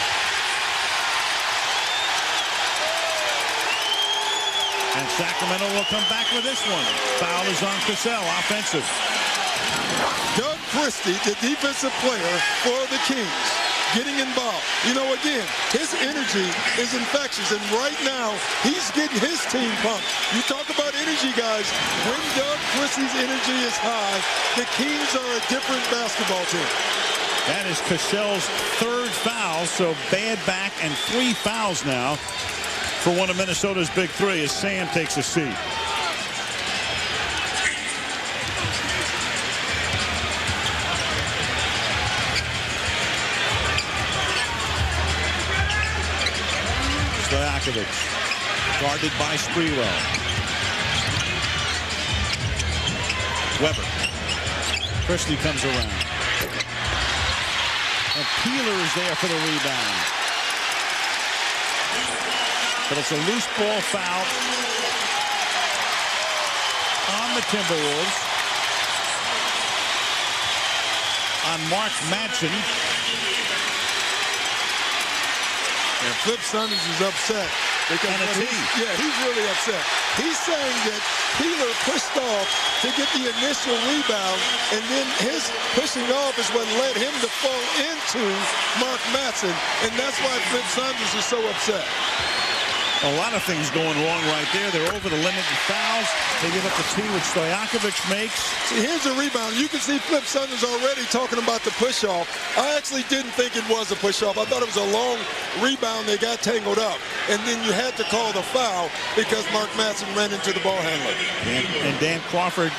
And Sacramento will come back with this one. Foul is on Cassell, offensive. Doug Christie, the defensive player for the Kings, getting involved. You know, again, his energy is infectious, and right now, he's getting his team pumped. You talk about energy, guys. When Doug Christie's energy is high, the Kings are a different basketball team. That is Cassell's 3rd foul, so bad back and 3 fouls now for one of Minnesota's big 3 as Sam takes a seat. Stojakovic guarded by Sprewell. Weber. Christie comes around. And Peeler is there for the rebound. But it's a loose ball foul on the Timberwolves. On Mark Madsen. And Flip Saunders is upset. Because he's really upset. He's saying that Peeler pushed off to get the initial rebound, and then his pushing off is what led him to fall into Mark Madsen, and that's why Flip Saunders is so upset. A lot of things going wrong right there. They're over the limit in fouls. They give up the tee, which Stojakovic makes. See, here's a rebound. You can see Flip Saunders already talking about the push-off. I actually didn't think it was a push-off. I thought it was a long rebound. They got tangled up. And then you had to call the foul because Mark Madsen ran into the ball handler. And Dan Crawford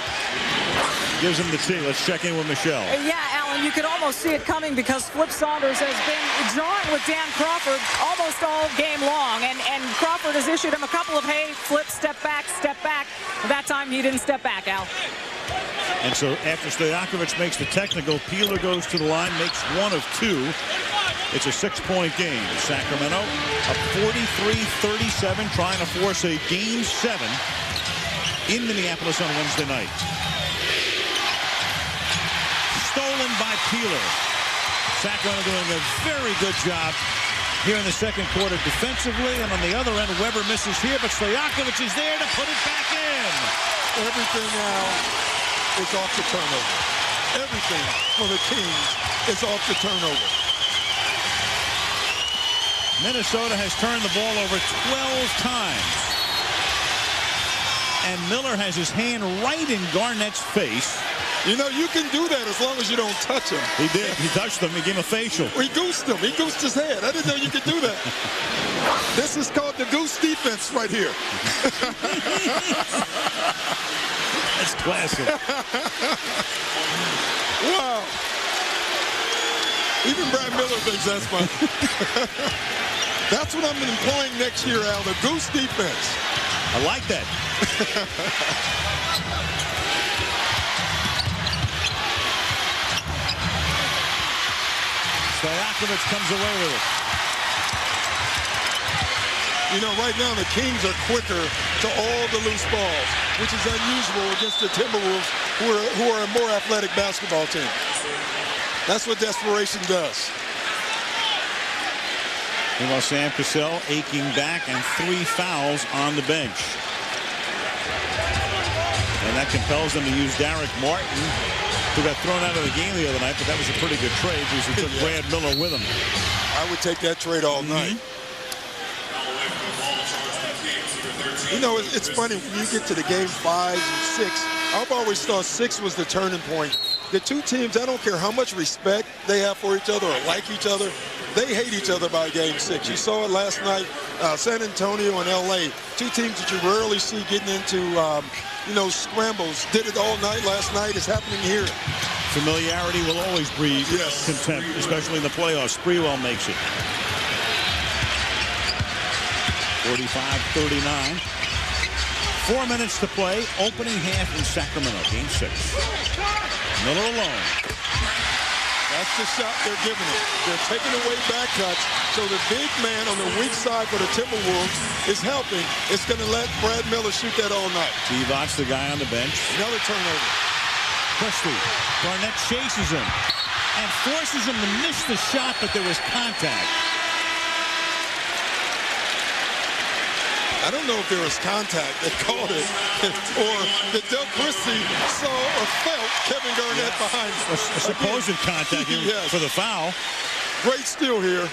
gives him the tee. Let's check in with Michelle. Yeah, Alan, you could almost see it coming because Flip Saunders has been jawing with Dan Crawford almost all game long. And Crawford has issued him a couple of, hey, Flip, step back, step back. That time he didn't step back, Al. And so after Stojakovic makes the technical, Peeler goes to the line, makes 1 of 2. It's a 6-point game. Sacramento up 43-37, trying to force a Game 7 in Minneapolis on Wednesday night. Stolen by Peeler. Sacramento doing a very good job here in the second quarter defensively, and on the other end, Weber misses here, but Stojakovic is there to put it back in. Everything now is off the turnover. Everything for the Kings is off the turnover. Minnesota has turned the ball over 12 times. And Miller has his hand right in Garnett's face. You know, you can do that as long as you don't touch him. He did. He touched him. He gave him a facial. He goosed him. He goosed his head. I didn't know you could do that. This is called the goose defense right here. That's classic. Wow. Even Brad Miller thinks that's fun. That's what I'm employing next year, Al, the goose defense. I like that. Stojakovic comes away with it. You know, right now the Kings are quicker to all the loose balls, which is unusual against the Timberwolves, who are a more athletic basketball team. That's what desperation does. Meanwhile, Sam Cassell aching back and 3 fouls on the bench. And that compels them to use Derek Martin, who got thrown out of the game the other night, but that was a pretty good trade because he took Brad Miller with him. I would take that trade all night. You know, it's funny when you get to the game 5 and 6. I've always thought 6 was the turning point. The two teams, I don't care how much respect they have for each other or like each other, they hate each other by game 6. You saw it last night, San Antonio and LA, two teams that you rarely see getting into, you know, scrambles. Did it all night last night. It's happening here. Familiarity will always breed contempt, especially in the playoffs. Sprewell makes it. 45-39. 4 minutes to play. Opening half in Sacramento. Game 6. Miller alone. That's the shot they're giving him. They're taking away back cuts, so the big man on the weak side for the Timberwolves is helping. It's going to let Brad Miller shoot that all night. Divac, the guy on the bench. Another turnover. Christie. Garnett chases him and forces him to miss the shot, but there was contact. I don't know if there was contact. They called it. Or that Doug Christie saw or felt Kevin Garnett behind him. A supposed contact for the foul. Great steal here.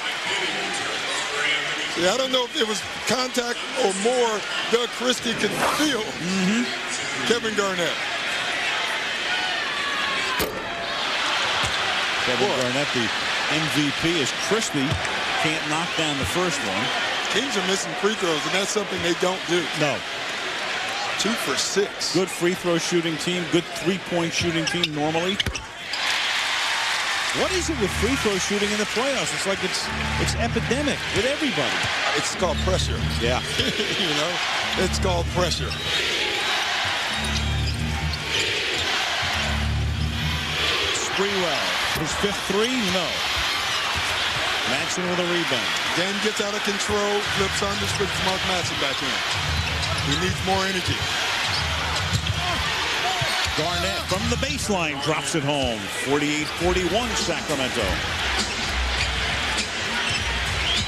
Yeah, I don't know if it was contact or more. Doug Christie can feel Kevin Garnett. Kevin Garnett, the MVP, as Christie can't knock down the first one. Kings are missing free throws, and that's something they don't do. No. 2 for 6. Good free throw shooting team. Good three-point shooting team normally. What is it with free throw shooting in the playoffs? It's like it's epidemic with everybody. It's called pressure. Yeah. You know, it's called pressure. Sprewell. His 5th three? No. Matson with a rebound. Game gets out of control. Flips on this with Mark Matson back in. He needs more energy. Garnett from the baseline drops it home. 48-41 Sacramento.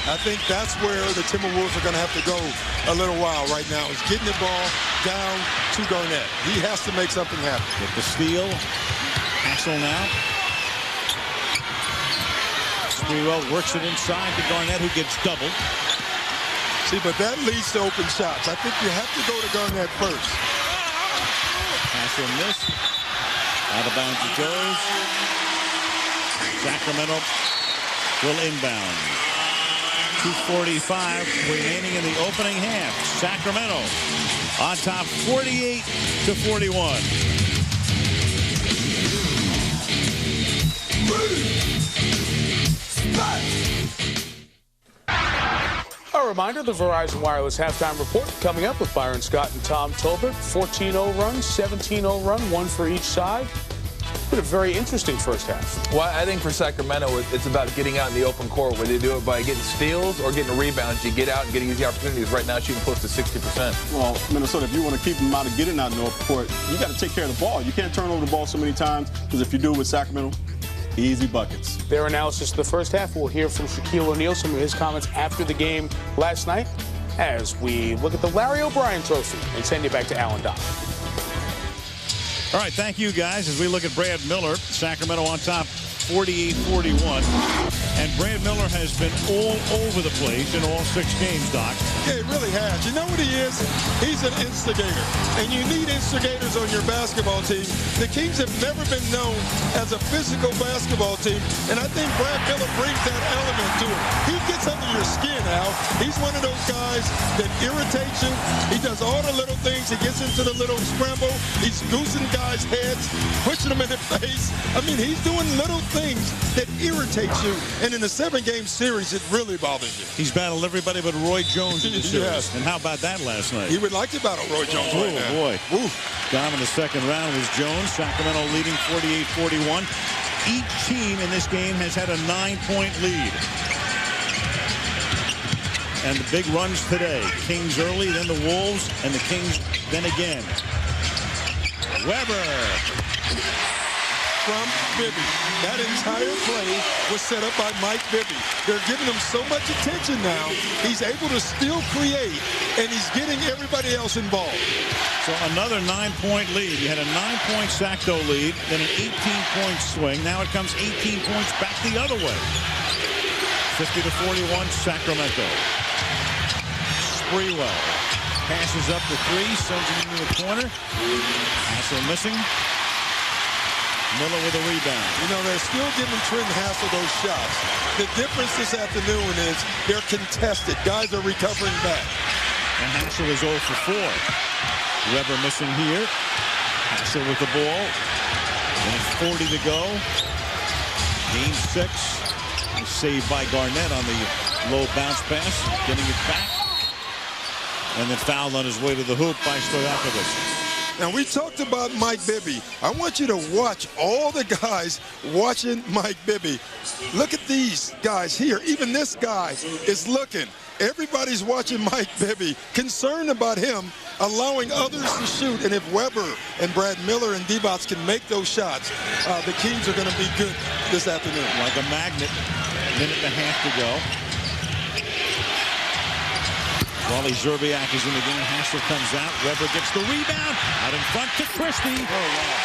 I think that's where the Timberwolves are going to have to go a little while right now, is getting the ball down to Garnett. He has to make something happen. Get the steal. Cassell now. Sprewell works it inside to Garnett, who gets doubled. See, but that leads to open shots. I think you have to go to Garnett first. Cassell missed. Out of bounds it goes. Sacramento will inbound. 2:45 remaining in the opening half. Sacramento on top 48-41. A reminder, the Verizon Wireless Halftime Report coming up with Byron Scott and Tom Tolbert. 14-0 run, 17-0 run, one for each side. Been a very interesting first half. Well, I think for Sacramento, it's about getting out in the open court, whether you do it by getting steals or getting rebounds. You get out and getting easy opportunities. Right now, shooting close to 60%. Well, Minnesota, if you want to keep them out of getting out in the open court, you got to take care of the ball. You can't turn over the ball so many times, because if you do it with Sacramento, easy buckets. Their analysis of the first half. We'll hear from Shaquille O'Neal, some of his comments after the game last night, as we look at the Larry O'Brien Trophy and send you back to Alan Dodd. All right, thank you, guys. As we look at Brad Miller, Sacramento on top 48-41. And Brad Miller has been all over the place in all 6 games, Doc. Yeah, he really has. You know what he is? He's an instigator. And you need instigators on your basketball team. The Kings have never been known as a physical basketball team. And I think Brad Miller brings that element to it. He gets under your skin, Al. He's one of those guys that irritates you. He does all the little things. He gets into the little scramble. He's goosing guys' heads, pushing them in the face. I mean, he's doing little things that irritate you. And in a 7-game series, it really bothers you. He's battled everybody but Roy Jones in the series. Yes. And how about that last night? He would like to battle Roy Jones right now. Oh, boy. Ooh. Down in the second round was Jones. Sacramento leading 48-41. Each team in this game has had a 9-point lead. And the big runs today. Kings early, then the Wolves, and the Kings then again. Weber. From Bibby. That entire play was set up by Mike Bibby. They're giving him so much attention now. He's able to still create, and he's getting everybody else involved. So another 9-point lead. You had a 9-point Sacto lead, then an 18-point swing. Now it comes 18 points back the other way. 50-41 Sacramento. Sprewell. Passes up the three, sends it into the corner. Cassell missing. Miller with a rebound. You know, they're still giving Trent Hassell those shots. The difference this afternoon is they're contested. Guys are recovering back. And Hassell is 0 for 4. Weber missing here. Hassell with the ball. And 40 to go. Game 6. Saved by Garnett on the low bounce pass. Getting it back. And then fouled on his way to the hoop by Stojakovic. Now, we talked about Mike Bibby. I want you to watch all the guys watching Mike Bibby. Look at these guys here. Even this guy is looking. Everybody's watching Mike Bibby, concerned about him allowing others to shoot. And if Weber and Brad Miller and Divac can make those shots, the Kings are going to be good this afternoon. Like a magnet. Minute and a half to go. Wally Szczerbiak is in the game. Hassell comes out. Weber gets the rebound. Out in front to Christie. Oh, wow.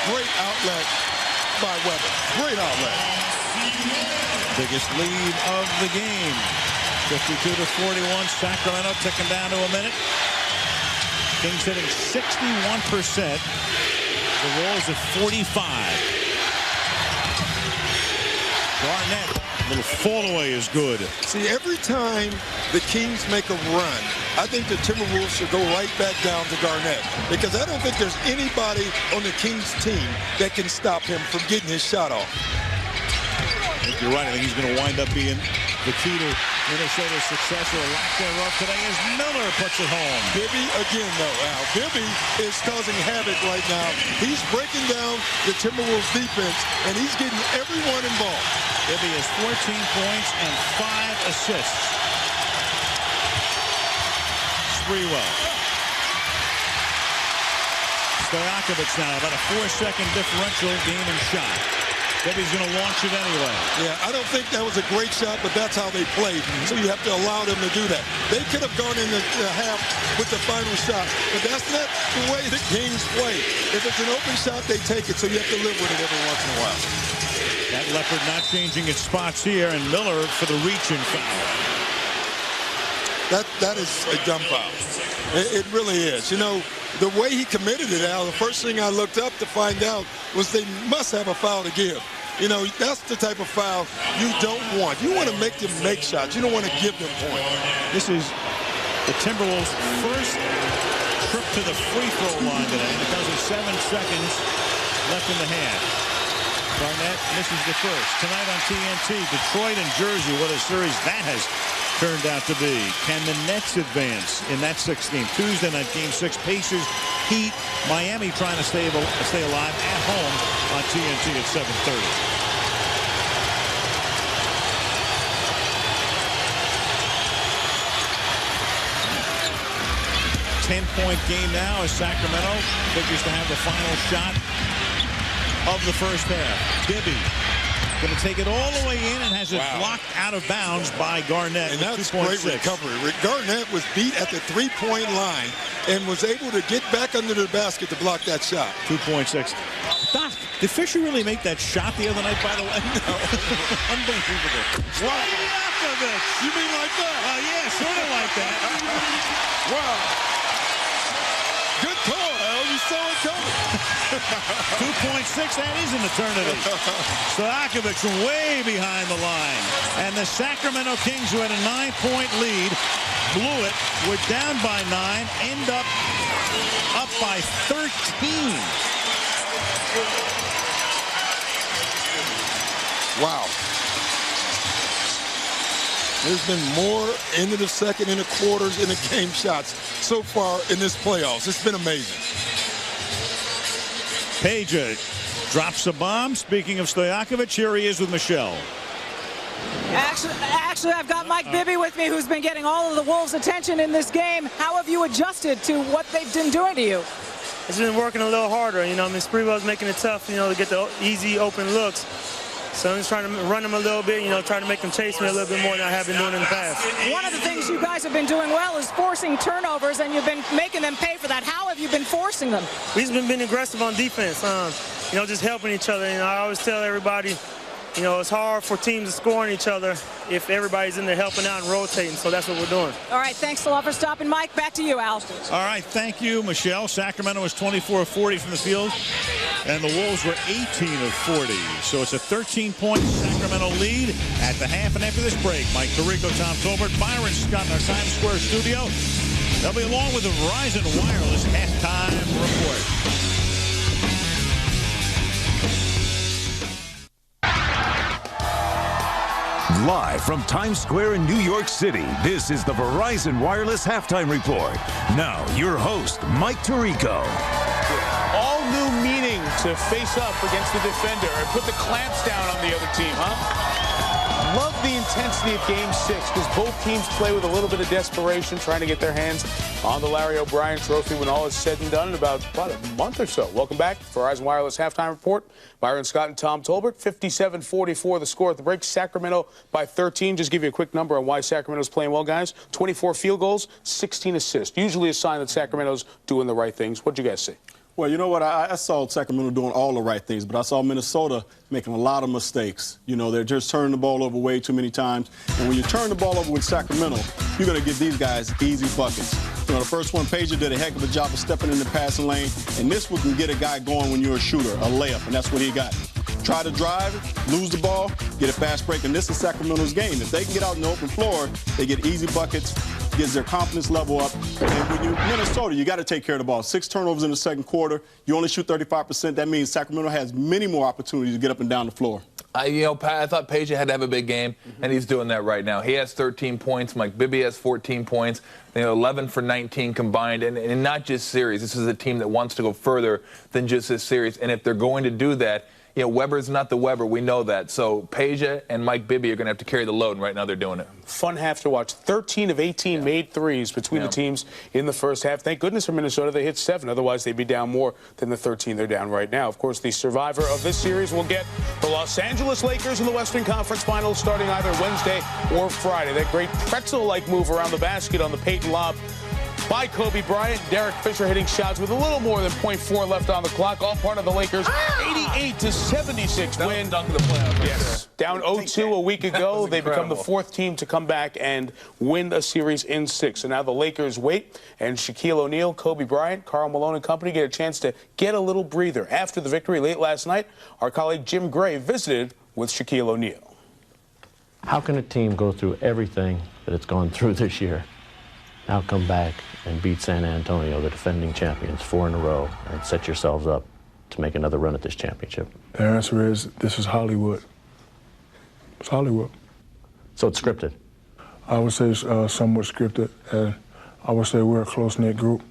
Great outlet by Weber. Great outlet. Biggest lead of the game. 52 to 41. Sacramento ticking down to a minute. Kings hitting 61%. The Wolves at 45. Garnett. A little fall away is good. See, every time the Kings make a run, I think the Timberwolves should go right back down to Garnett, because I don't think there's anybody on the Kings team that can stop him from getting his shot off. I think you're right. I think he's going to wind up being the key to Minnesota's success, or a lack thereof today, as Miller puts it home. Bibby again, though, Al. Bibby is causing havoc right now. He's breaking down the Timberwolves defense, and he's getting everyone involved. Bibby has 14 points and 5 assists. Sprewell. Stojakovic now, about a 4-second differential, game and shot. Bibby's going to launch it anyway. Yeah, I don't think that was a great shot, but that's how they played. So you have to allow them to do that. They could have gone in the half with the final shot, but that's not the way the Kings play. If it's an open shot, they take it, so you have to live with it every once in a while. That Leopard not changing its spots here, and Miller for the reach and foul. That is a dumb foul. It really is. You know, the way he committed it, Al, the first thing I looked up to find out was they must have a foul to give. You know, that's the type of foul you don't want. You want to make them make shots. You don't want to give them points. This is the Timberwolves' first trip to the free throw line today because of 7 seconds left in the half. Garnett misses the first. Tonight on TNT, Detroit and Jersey. What a series that has turned out to be. Can the Nets advance in that 6th game? Tuesday night, game 6, Pacers, Heat, Miami trying to stay alive at home on TNT at 7:30. Ten-point game now as Sacramento figures to have the final shot of the first half. Bibby going to take it all the way in and has it blocked out of bounds by Garnett. And that's great recovery. Garnett was beat at the three-point line and was able to get back under the basket to block that shot. 2.6. Doc, did Fisher really make that shot the other night, by the way? No. Unbelievable. Stojakovic. You mean like that? Yeah, sort of like that. Wow. Good call, Al. You saw it coming. 2.6, that is an eternity. Stojakovic way behind the line. And the Sacramento Kings, who had a 9-point lead, blew it. We're down by 9, end up by 13. Wow. There's been more into the second and the quarters in the game shots so far in this playoffs. It's been amazing. Peja drops a bomb. Speaking of Stojakovic, here he is with Michelle. Actually, I've got Mike Bibby with me, who's been getting all of the Wolves' attention in this game. How have you adjusted to what they've been doing to you? It's been working a little harder. You know, I mean, Sprewell's making it tough, you know, to get the easy open looks. So I'm just trying to run them a little bit, you know, trying to make them chase me a little bit more than I have been doing in the past. One of the things you guys have been doing well is forcing turnovers, and you've been making them pay for that. How have you been forcing them? We've been aggressive on defense, you know, just helping each other. You know, I always tell everybody, you know, it's hard for teams to score on each other if everybody's in there helping out and rotating. So that's what we're doing. All right, thanks a lot for stopping, Mike. Back to you, Al. All right, thank you, Michelle. Sacramento was 24 of 40 from the field, and the Wolves were 18 of 40. So it's a 13-point Sacramento lead at the half. And after this break, Mike Tirico, Tom Tolbert, Byron Scott in our Times Square studio. They'll be along with the Verizon Wireless halftime report. Live from Times Square in New York City, this is the Verizon Wireless Halftime Report. Now, your host, Mike Tirico. All new meaning to face up against the defender and put the clamps down on the other team, huh? Love the intensity of Game 6 because both teams play with a little bit of desperation, trying to get their hands on the Larry O'Brien Trophy when all is said and done in about a month or so. Welcome back to Verizon Wireless Halftime Report. Byron Scott and Tom Tolbert. 57-44 the score at the break. Sacramento by 13. Just give you a quick number on why Sacramento's playing well, guys. 24 field goals, 16 assists. Usually a sign that Sacramento's doing the right things. What'd you guys see? Well, you know what? I saw Sacramento doing all the right things, but I saw Minnesota making a lot of mistakes. You know, they're just turning the ball over way too many times. And when you turn the ball over with Sacramento, you're going to give these guys easy buckets. You know, the first one, Peja did a heck of a job of stepping in the passing lane, and this one can get a guy going when you're a shooter, a layup, and that's what he got. Try to drive, lose the ball, get a fast break, and this is Sacramento's game. If they can get out in the open floor, they get easy buckets, gets their confidence level up. And when you're Minnesota, you got to take care of the ball. 6 turnovers in the second quarter. You only shoot 35%. That means Sacramento has many more opportunities to get up and down the floor. I thought Peja had to have a big game, and he's doing that right now. He has 13 points. Mike Bibby has 14 points. 11 for 19 combined, and not just series. This is a team that wants to go further than just this series. And if they're going to do that, Weber's not the Weber. We know that. So Peja and Mike Bibby are going to have to carry the load, and right now they're doing it. Fun half to watch. 13 of 18 made threes between the teams in the first half. Thank goodness for Minnesota they hit 7. Otherwise, they'd be down more than the 13 they're down right now. Of course, the survivor of this series will get the Los Angeles Lakers in the Western Conference Finals starting either Wednesday or Friday. That great pretzel-like move around the basket on the Peyton lob by Kobe Bryant. Derek Fisher hitting shots with a little more than .4 left on the clock. All part of the Lakers' 88-76 win. Dunk of the playoffs. Yes. Down 0-2 a week ago. They become the 4th team to come back and win a series in 6. So now the Lakers wait, and Shaquille O'Neal, Kobe Bryant, Karl Malone and company get a chance to get a little breather. After the victory late last night, our colleague Jim Gray visited with Shaquille O'Neal. How can a team go through everything that it's gone through this year, now come back and beat San Antonio, the defending champions, 4 in a row, and set yourselves up to make another run at this championship? The answer is, this is Hollywood. It's Hollywood. So it's scripted? I would say it's somewhat scripted, and I would say we're a close-knit group.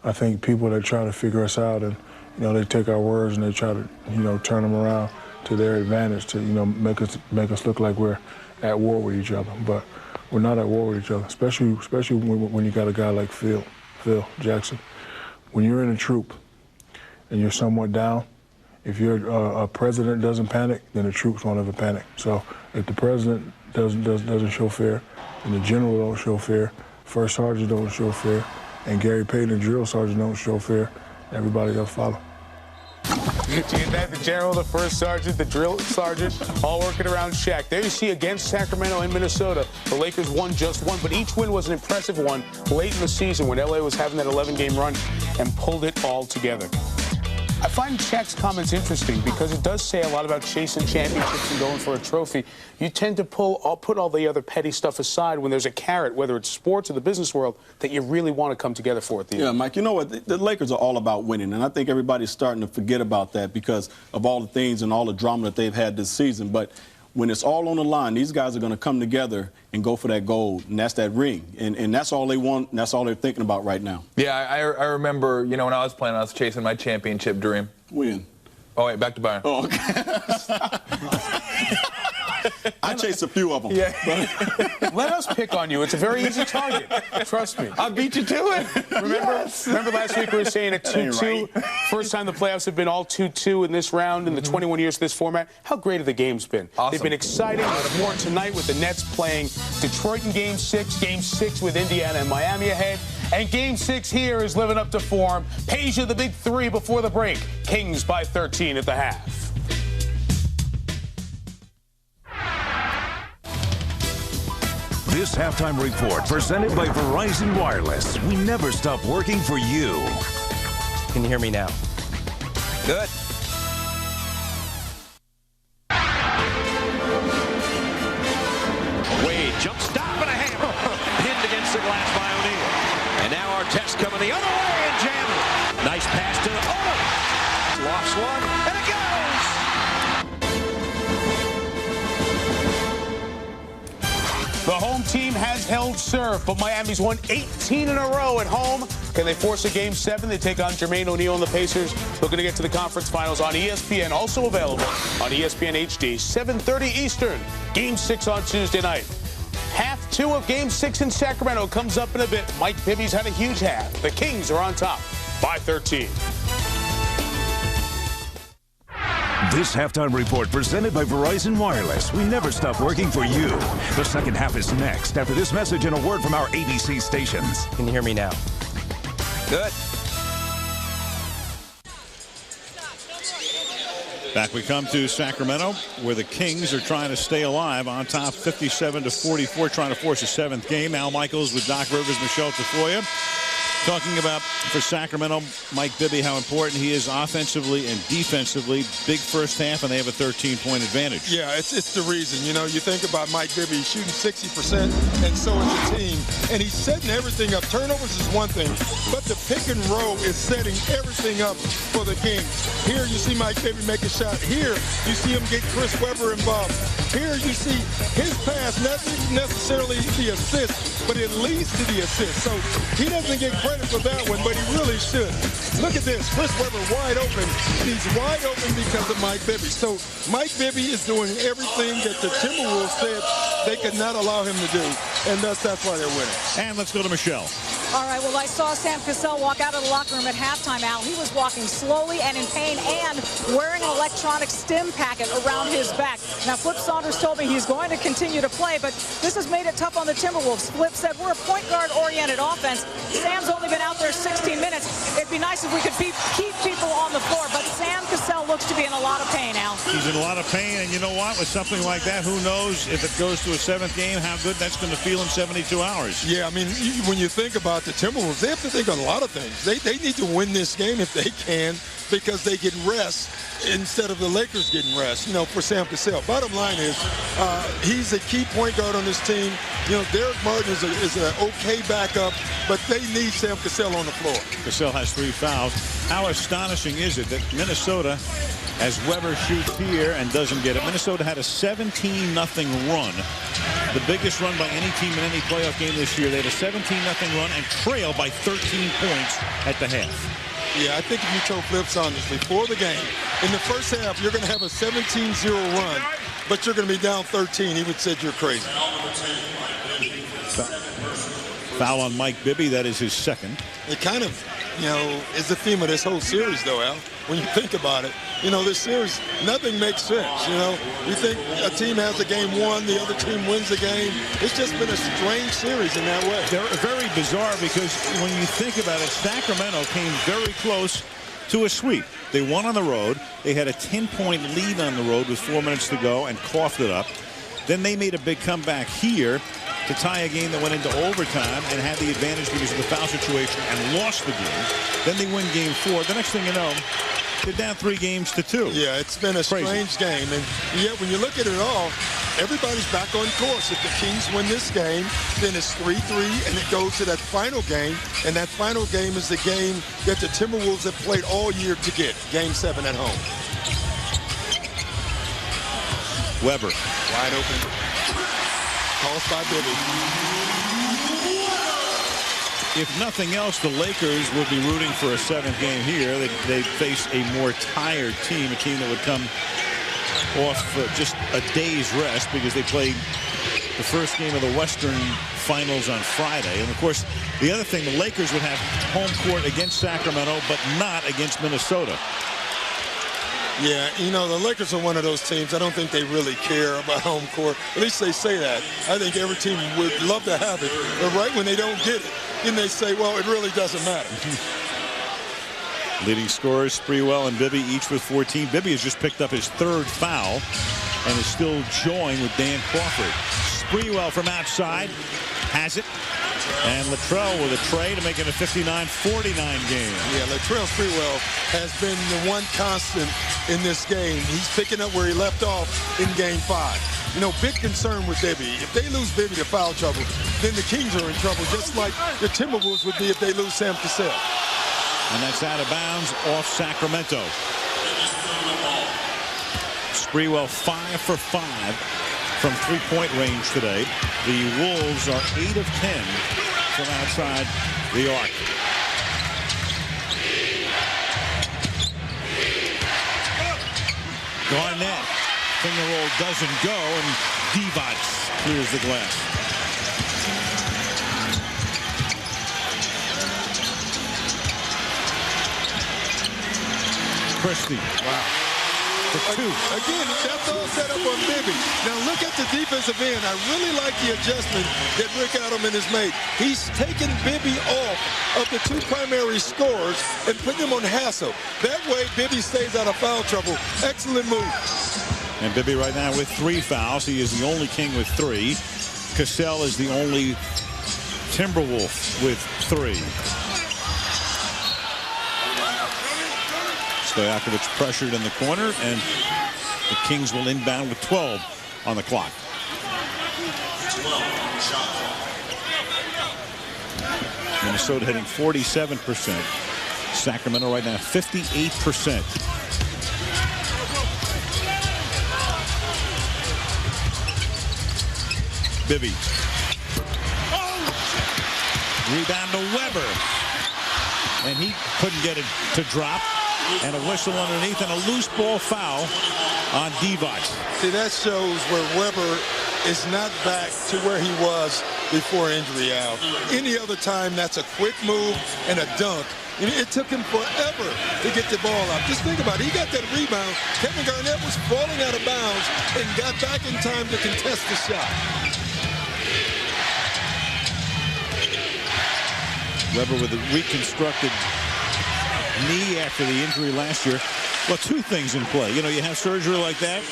I think people that try to figure us out and, they take our words and they try to, turn them around to their advantage to, make us look like we're at war with each other. But we're not at war with each other, especially when you got a guy like Phil Jackson. When you're in a troop and you're somewhat down, if a president doesn't panic, then the troops won't ever panic. So if the president doesn't show fear, and the general don't show fear, first sergeant don't show fear, and Gary Payton, the drill sergeant, don't show fear, everybody else follow. You get that, the general, the first sergeant, the drill sergeant, all working around Shaq. There you see against Sacramento and Minnesota, the Lakers won just one, but each win was an impressive one late in the season when LA was having that 11-game run and pulled it all together. I find Shaq's comments interesting because it does say a lot about chasing championships and going for a trophy. You tend to put all the other petty stuff aside when there's a carrot, whether it's sports or the business world, that you really want to come together for at the end. Yeah, Mike, you know what? The Lakers are all about winning, and I think everybody's starting to forget about that because of all the things and all the drama that they've had this season. But when it's all on the line, these guys are going to come together and go for that gold, and that's that ring. And that's all they want, and that's all they're thinking about right now. Yeah, I remember, when I was playing, I was chasing my championship dream. When? Oh, wait, back to Byron. Oh, okay. I chased a few of them. Yeah. Let us pick on you. It's a very easy target. Trust me. I beat you to it. Remember last week we were saying a 2-2? Right. First time the playoffs have been all 2-2 in this round in the 21 years of this format. How great have the games been? Awesome. They've been exciting. More tonight with the Nets playing Detroit in Game 6. Game 6 with Indiana and Miami ahead. And Game 6 here is living up to form. Peja, the big 3 before the break. Kings by 13 at the half. This halftime report presented by Verizon Wireless. We never stop working for you. Can you hear me now? Good. Wade, jump stop and a hammer. Pinned against the glass by O'Neal. And now Artest coming the other way and jammed it. Nice pass to Ono. Lofts one, and it goes. The home team has held serve, but Miami's won 18 in a row at home. Can they force a Game 7? They take on Jermaine O'Neal and the Pacers. Looking to get to the conference finals on ESPN. Also available on ESPN HD, 7:30 Eastern. Game 6 on Tuesday night. Half 2 of Game 6 in Sacramento comes up in a bit. Mike Bibby's had a huge half. The Kings are on top by 13. This halftime report presented by Verizon Wireless. We never stop working for you. The second half is next after this message and a word from our ABC stations. Can you hear me now? Good. Back we come to Sacramento, where the Kings are trying to stay alive on top 57-44, trying to force a 7th game. Al Michaels with Doc Rivers, Michelle Tafoya. Talking about, for Sacramento, Mike Bibby, how important he is offensively and defensively. Big first half, and they have a 13-point advantage. Yeah, it's the reason. You know, you think about Mike Bibby shooting 60%, and so is the team. And he's setting everything up. Turnovers is one thing, but the pick and roll is setting everything up for the Kings. Here you see Mike Bibby make a shot. Here you see him get Chris Webber involved. Here you see his pass, not necessarily the assist, but it leads to the assist. So he doesn't get credit for that one, but he really should. Look at this. Chris Webber wide open. He's wide open because of Mike Bibby. So Mike Bibby is doing everything that the Timberwolves said they could not allow him to do, and that's why they're winning. And let's go to Michelle. All right, well, I saw Sam Cassell walk out of the locker room at halftime, Al. He was walking slowly and in pain and wearing an electronic stim packet around his back. Now, Flip Saunders told me he's going to continue to play, but this has made it tough on the Timberwolves. Flip said, we're a point guard-oriented offense. Sam's only been out there 16 minutes. It'd be nice if we could keep people on the floor, but Sam Cassell looks to be in a lot of pain, Al. He's in a lot of pain, and you know what? With something like that, who knows if it goes to a 7th game, how good that's going to feel in 72 hours. Yeah, I mean, when you think about the Timberwolves, they have to think on a lot of things. They need to win this game if they can, because they get rest instead of the Lakers getting rest, you know, for Sam Cassell. Bottom line is, he's a key point guard on this team. You know, Derek Martin is an okay backup, but they need Sam Cassell on the floor. Cassell has 3 fouls. How astonishing is it that Minnesota, as Webber shoots here and doesn't get it, Minnesota had a 17-0 run. The biggest run by any team in any playoff game this year. They had a 17-0 run and trailed by 13 points at the half. Yeah, I think if you told Flip Saunders before the game, in the first half, you're going to have a 17-0 run, but you're going to be down 13, he would have said you're crazy. Foul on Mike Bibby. That is his 2nd. It kind of, you know, is the theme of this whole series, though, Al. When you think about it, you know, this series, nothing makes sense, you know. You think a team has a game 1, the other team wins the game. It's just been a strange series in that way. They're very bizarre because when you think about it, Sacramento came very close to a sweep. They won on the road. They had a 10-point lead on the road with 4 minutes to go and coughed it up. Then they made a big comeback here to tie a game that went into overtime and had the advantage because of the foul situation and lost the game. Then they win game 4. The next thing you know, they're down 3 games to 2. Yeah, it's been a strange game. And yet, when you look at it all, everybody's back on course. If the Kings win this game, then it's 3-3, and it goes to that final game. And that final game is the game that the Timberwolves have played all year to get, Game 7 at home. Webber. Wide open. Calls by Bibby. If nothing else, the Lakers will be rooting for a 7th game here. They face a more tired team, a team that would come off just a day's rest because they played the first game of the Western Finals on Friday. And, of course, the other thing, the Lakers would have home court against Sacramento, but not against Minnesota. Yeah, you know, the Lakers are one of those teams. I don't think they really care about home court. At least they say that. I think every team would love to have it. But right when they don't get it, then they say, well, it really doesn't matter. Leading scorers, Sprewell and Bibby, each with 14. Bibby has just picked up his 3rd foul and is still joined with Dan Crawford. Sprewell from outside has it. And Latrell with a tray to make it a 59-49 game. Yeah, Latrell Sprewell has been the one constant in this game. He's picking up where he left off in Game 5. You know, big concern with Bibby. If they lose Bibby to foul trouble, then the Kings are in trouble, just like the Timberwolves would be if they lose Sam Cassell. And that's out of bounds off Sacramento. Sprewell 5 for 5 from three-point range today. The Wolves are 8 of 10 from outside the arc. Garnett, finger roll doesn't go, and Divac clears the glass. Christie. Wow. Again, that's all set up on Bibby. Now look at the defensive end. I really like the adjustment that Rick Adelman has made. He's taken Bibby off of the two primary scorers and put him on Cassell. That way, Bibby stays out of foul trouble. Excellent move. And Bibby right now with 3 fouls. He is the only King with 3. Cassell is the only Timberwolf with 3. Stojakovic pressured in the corner, and the Kings will inbound with 12 on the clock. Minnesota hitting 47%. Sacramento right now 58%. Bibby. Rebound to Weber. And he couldn't get it to drop. And a whistle underneath and a loose ball foul on Divac. See, that shows where Weber is not back to where he was before injury, Al. Any other time, that's a quick move and a dunk. It took him forever to get the ball out. Just think about it. He got that rebound. Kevin Garnett was falling out of bounds and got back in time to contest the shot. Weber with a reconstructed knee after the injury last year. Well, 2 things in play. You know, you have surgery like that,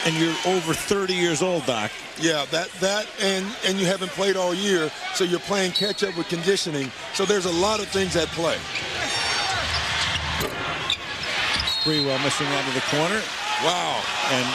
and you're over 30 years old, Doc. Yeah, that and you haven't played all year, so you're playing catch up with conditioning. So there's a lot of things at play. Sprewell missing out of the corner. Wow. And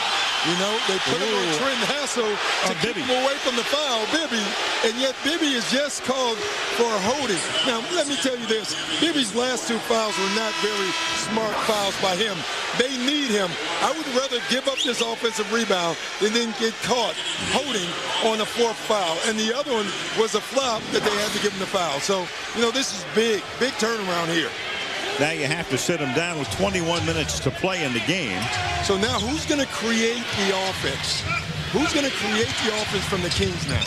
you know, they put him on Trent Cassell to keep him away from the foul, Bibby, and yet Bibby is just called for holding. Now, let me tell you this. Bibby's last 2 fouls were not very smart fouls by him. They need him. I would rather give up this offensive rebound than then get caught holding on a 4th foul. And the other one was a flop that they had to give him the foul. So, you know, this is big turnaround here. Now you have to sit him down with 21 minutes to play in the game. So now who's going to create the offense? Who's going to create the offense from the Kings now?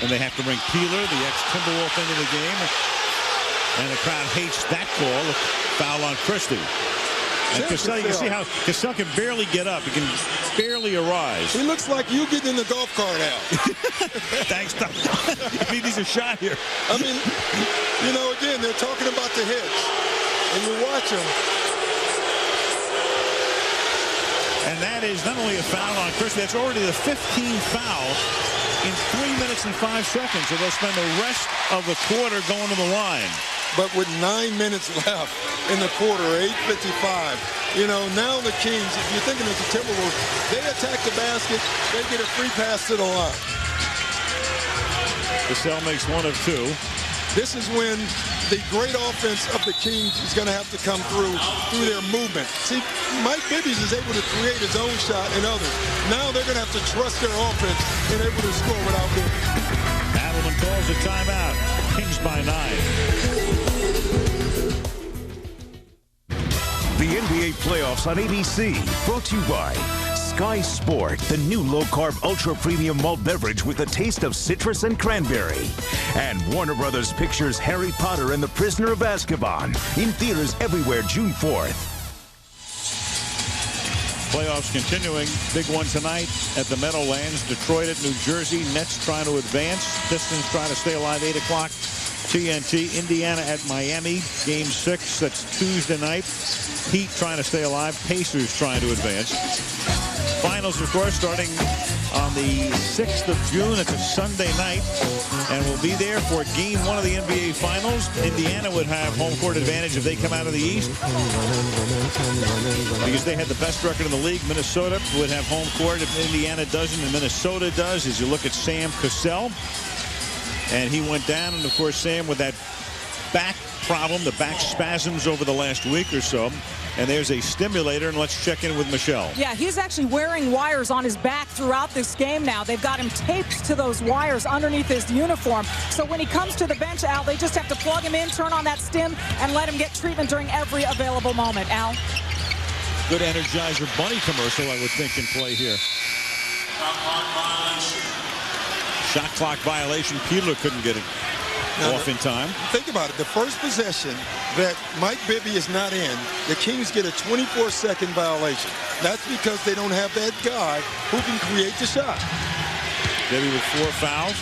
And they have to bring Peeler, the ex-Timberwolf, into the game. And the crowd hates that call. Foul on Christie. And Cassell, you can see how Cassell can barely get up. He can barely arise. He looks like you getting in the golf cart out. Thanks, Doc. He needs a shot here. I mean, you know, again, they're talking about the hits. And you watch him. And that is not only a foul on Christie, that's already the 15th foul in 3 minutes and 5 seconds. So they'll spend the rest of the quarter going to the line. But with 9 minutes left in the quarter, 8:55, you know, now the Kings, if you're thinking of the Timberwolves, they attack the basket, they get a free pass to the line. Cassell makes 1 of 2. This is when the great offense of the Kings is going to have to come through their movement. See, Mike Bibby is able to create his own shot and others. Now they're going to have to trust their offense and able to score without Bibby. Adelman calls a timeout. Kings by 9. The NBA playoffs on ABC, brought to you by Sky Sport, the new low-carb ultra-premium malt beverage with a taste of citrus and cranberry. And Warner Brothers Pictures' Harry Potter and the Prisoner of Azkaban, in theaters everywhere June 4th. Playoffs continuing. Big one tonight at the Meadowlands. Detroit at New Jersey. Nets trying to advance. Pistons trying to stay alive. 8 o'clock. TNT. Indiana at Miami. Game 6. That's Tuesday night. Heat trying to stay alive. Pacers trying to advance. Finals, of course, starting on the 6th of June. It's a Sunday night, and we'll be there for Game 1 of the NBA Finals. Indiana would have home court advantage if they come out of the East, because they had the best record in the league. Minnesota would have home court if Indiana doesn't, and Minnesota does. As you look at Sam Cassell, and he went down, and of course Sam with that back problem, the back spasms over the last week or so. And there's a stimulator, and let's check in with Michelle. Yeah, he's actually wearing wires on his back throughout this game now. They've got him taped to those wires underneath his uniform. So when he comes to the bench, Al, they just have to plug him in, turn on that stim, and let him get treatment during every available moment. Al? Good Energizer Bunny commercial, I would think, in play here. Shot clock violation. Peeler couldn't get it off in time. Think about it. The first possession that Mike Bibby is not in, the Kings get a 24-second violation. That's because they don't have that guy who can create the shot. Bibby with 4 fouls.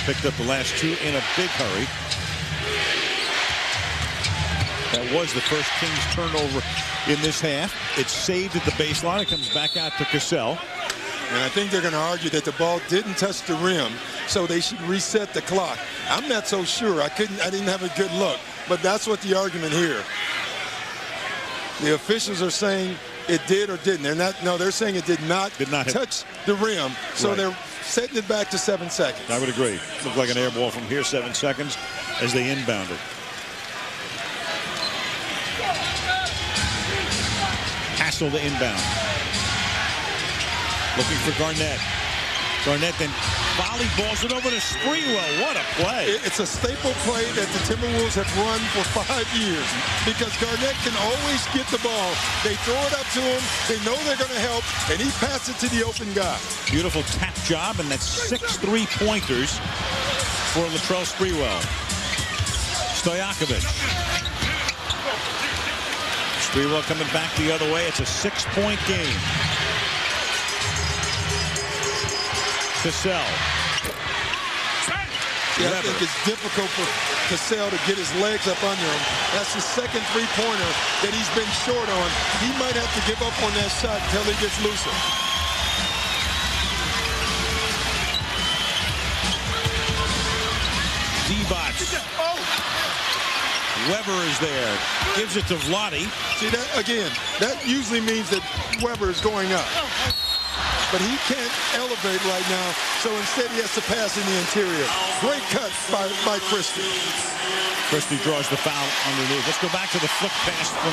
Picked up the last 2 in a big hurry. That was the first Kings turnover in this half. It's saved at the baseline. It comes back out to Cassell. And I think they're going to argue that the ball didn't touch the rim, so they should reset the clock. I'm not so sure. I didn't have a good look, but that's what the argument here. The officials are saying it did or didn't. They're saying it did not touch the rim, so they're setting it back to 7 seconds. I would agree. Looked like an air ball from here, 7 seconds as they inbounded. Cassell to inbound. Looking for Garnett. Garnett then volleyballs it over to Sprewell. What a play. It's a staple play that the Timberwolves have run for 5 years, because Garnett can always get the ball. They throw it up to him. They know they're going to help, and he passes it to the open guy. Beautiful tap job, and that's 6 3-pointers for Latrell Sprewell. Stojakovic. Sprewell coming back the other way. It's a 6-point game. Cassell. Yeah, I think it's difficult for Cassell to get his legs up under him. That's the second 3-pointer that he's been short on. He might have to give up on that shot until he gets looser. D-Bots. Weber is there. Gives it to Vlade. See that again? That usually means that Weber is going up. But he can't elevate right now, so instead he has to pass in the interior. Great cut by Christie. Christie draws the foul underneath. Let's go back to the flick pass from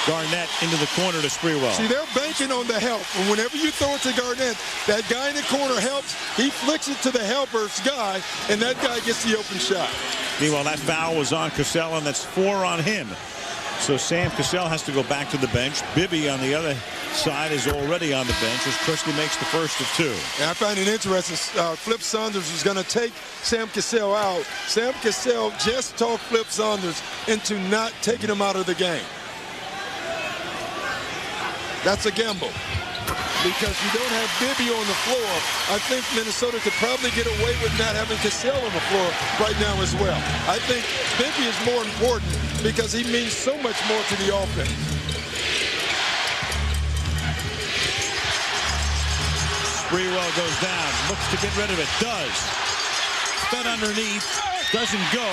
Garnett into the corner to Sprewell. See, they're banking on the help. And whenever you throw it to Garnett, that guy in the corner helps. He flicks it to the helper's guy, and that guy gets the open shot. Meanwhile, that foul was on Cassell, and that's 4 on him. So Sam Cassell has to go back to the bench. Bibby on the other side is already on the bench as Christie makes the first of 2. And I find it interesting. Flip Saunders was going to take Sam Cassell out. Sam Cassell just talked Flip Saunders into not taking him out of the game. That's a gamble, because you don't have Bibby on the floor. I think Minnesota could probably get away with not having Cassell on the floor right now as well. I think Bibby is more important because he means so much more to the offense. Sprewell goes down, looks to get rid of it, does. Fed underneath, doesn't go.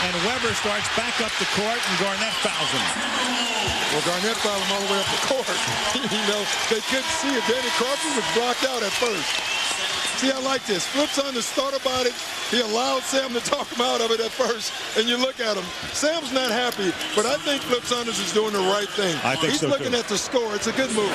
And Weber starts back up the court, and Garnett fouls him. Well, Garnett fouled him all the way up the court. You know, they couldn't see it. Danny Crawford was blocked out at first. See, I like this. Flip Saunders thought about it. He allowed Sam to talk him out of it at first. And you look at him. Sam's not happy, but I think Flip Saunders is doing the right thing. I think so, too. He's looking at the score. It's a good move.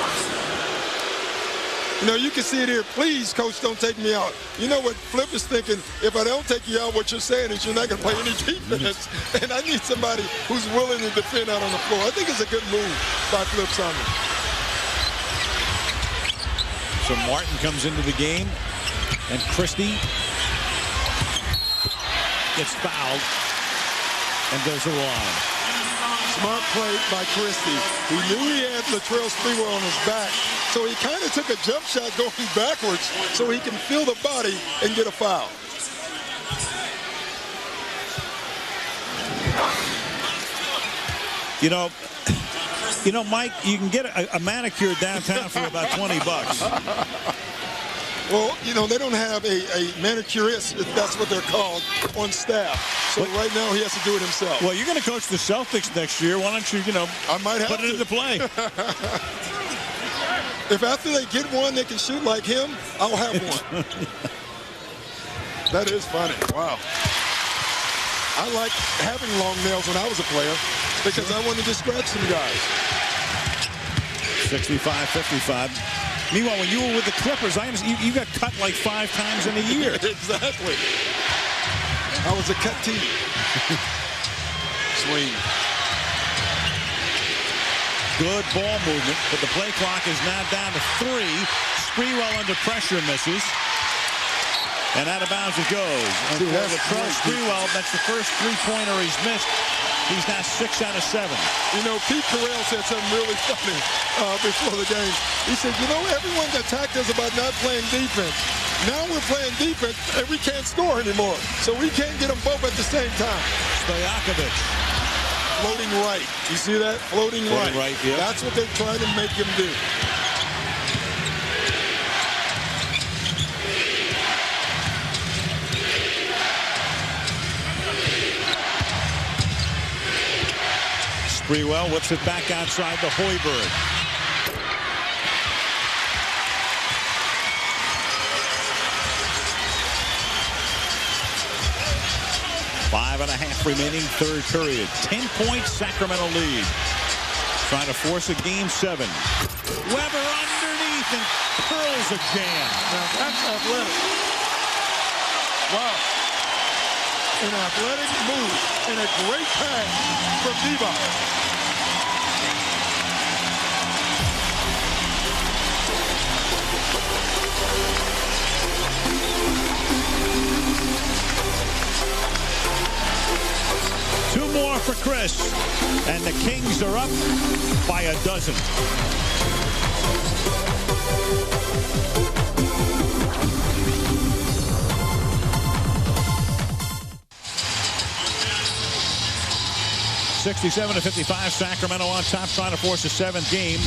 You know, you can see it here. Please, coach, don't take me out. You know what Flip is thinking? If I don't take you out, what you're saying is you're not going to play any defense. And I need somebody who's willing to defend out on the floor. I think it's a good move by Flip Saunders. So Martin comes into the game, and Christie gets fouled and goes to the line. Smart play by Christie. He knew he had Latrell Sprewell on his back, so he kind of took a jump shot going backwards so he can feel the body and get a foul. You know, You know, Mike, you can get a manicure downtown for about 20 bucks. Well, you know, they don't have a manicurist, if that's what they're called, on staff. So right now he has to do it himself. Well, you're going to coach the Celtics next year. Why don't you, I might have put it into play? If after they get one, they can shoot like him, I'll have one. That is funny. Wow. I liked having long nails when I was a player because I wanted to scratch some guys. 65-55. Meanwhile, when you were with the Clippers, I understand you got cut like 5 times in a year. Exactly. I was a cut team. Swing. Good ball movement, but the play clock is now down to 3. Sprewell under pressure misses. And out of bounds it goes. And for Latrell Sprewell, that's the first 3-pointer he's missed. He's now 6 out of 7. You know, Pete Carell said something really funny before the game. He said, you know, everyone attacked us about not playing defense. Now we're playing defense and we can't score anymore. So we can't get them both at the same time. Stojakovic. Floating right. You see that? Floating right. Yeah. That's what they're trying to make him do. Sprewell whips it back outside to Hoiberg. Five and a half remaining, third period. 10-point Sacramento lead. Trying to force a game 7. Weber underneath and curls a jam. Now that's athletic. Wow. An athletic move and a great pass from Bibby. 2 more for Chris, and the Kings are up by a dozen. (67-55), Sacramento on top, trying to force a 7th game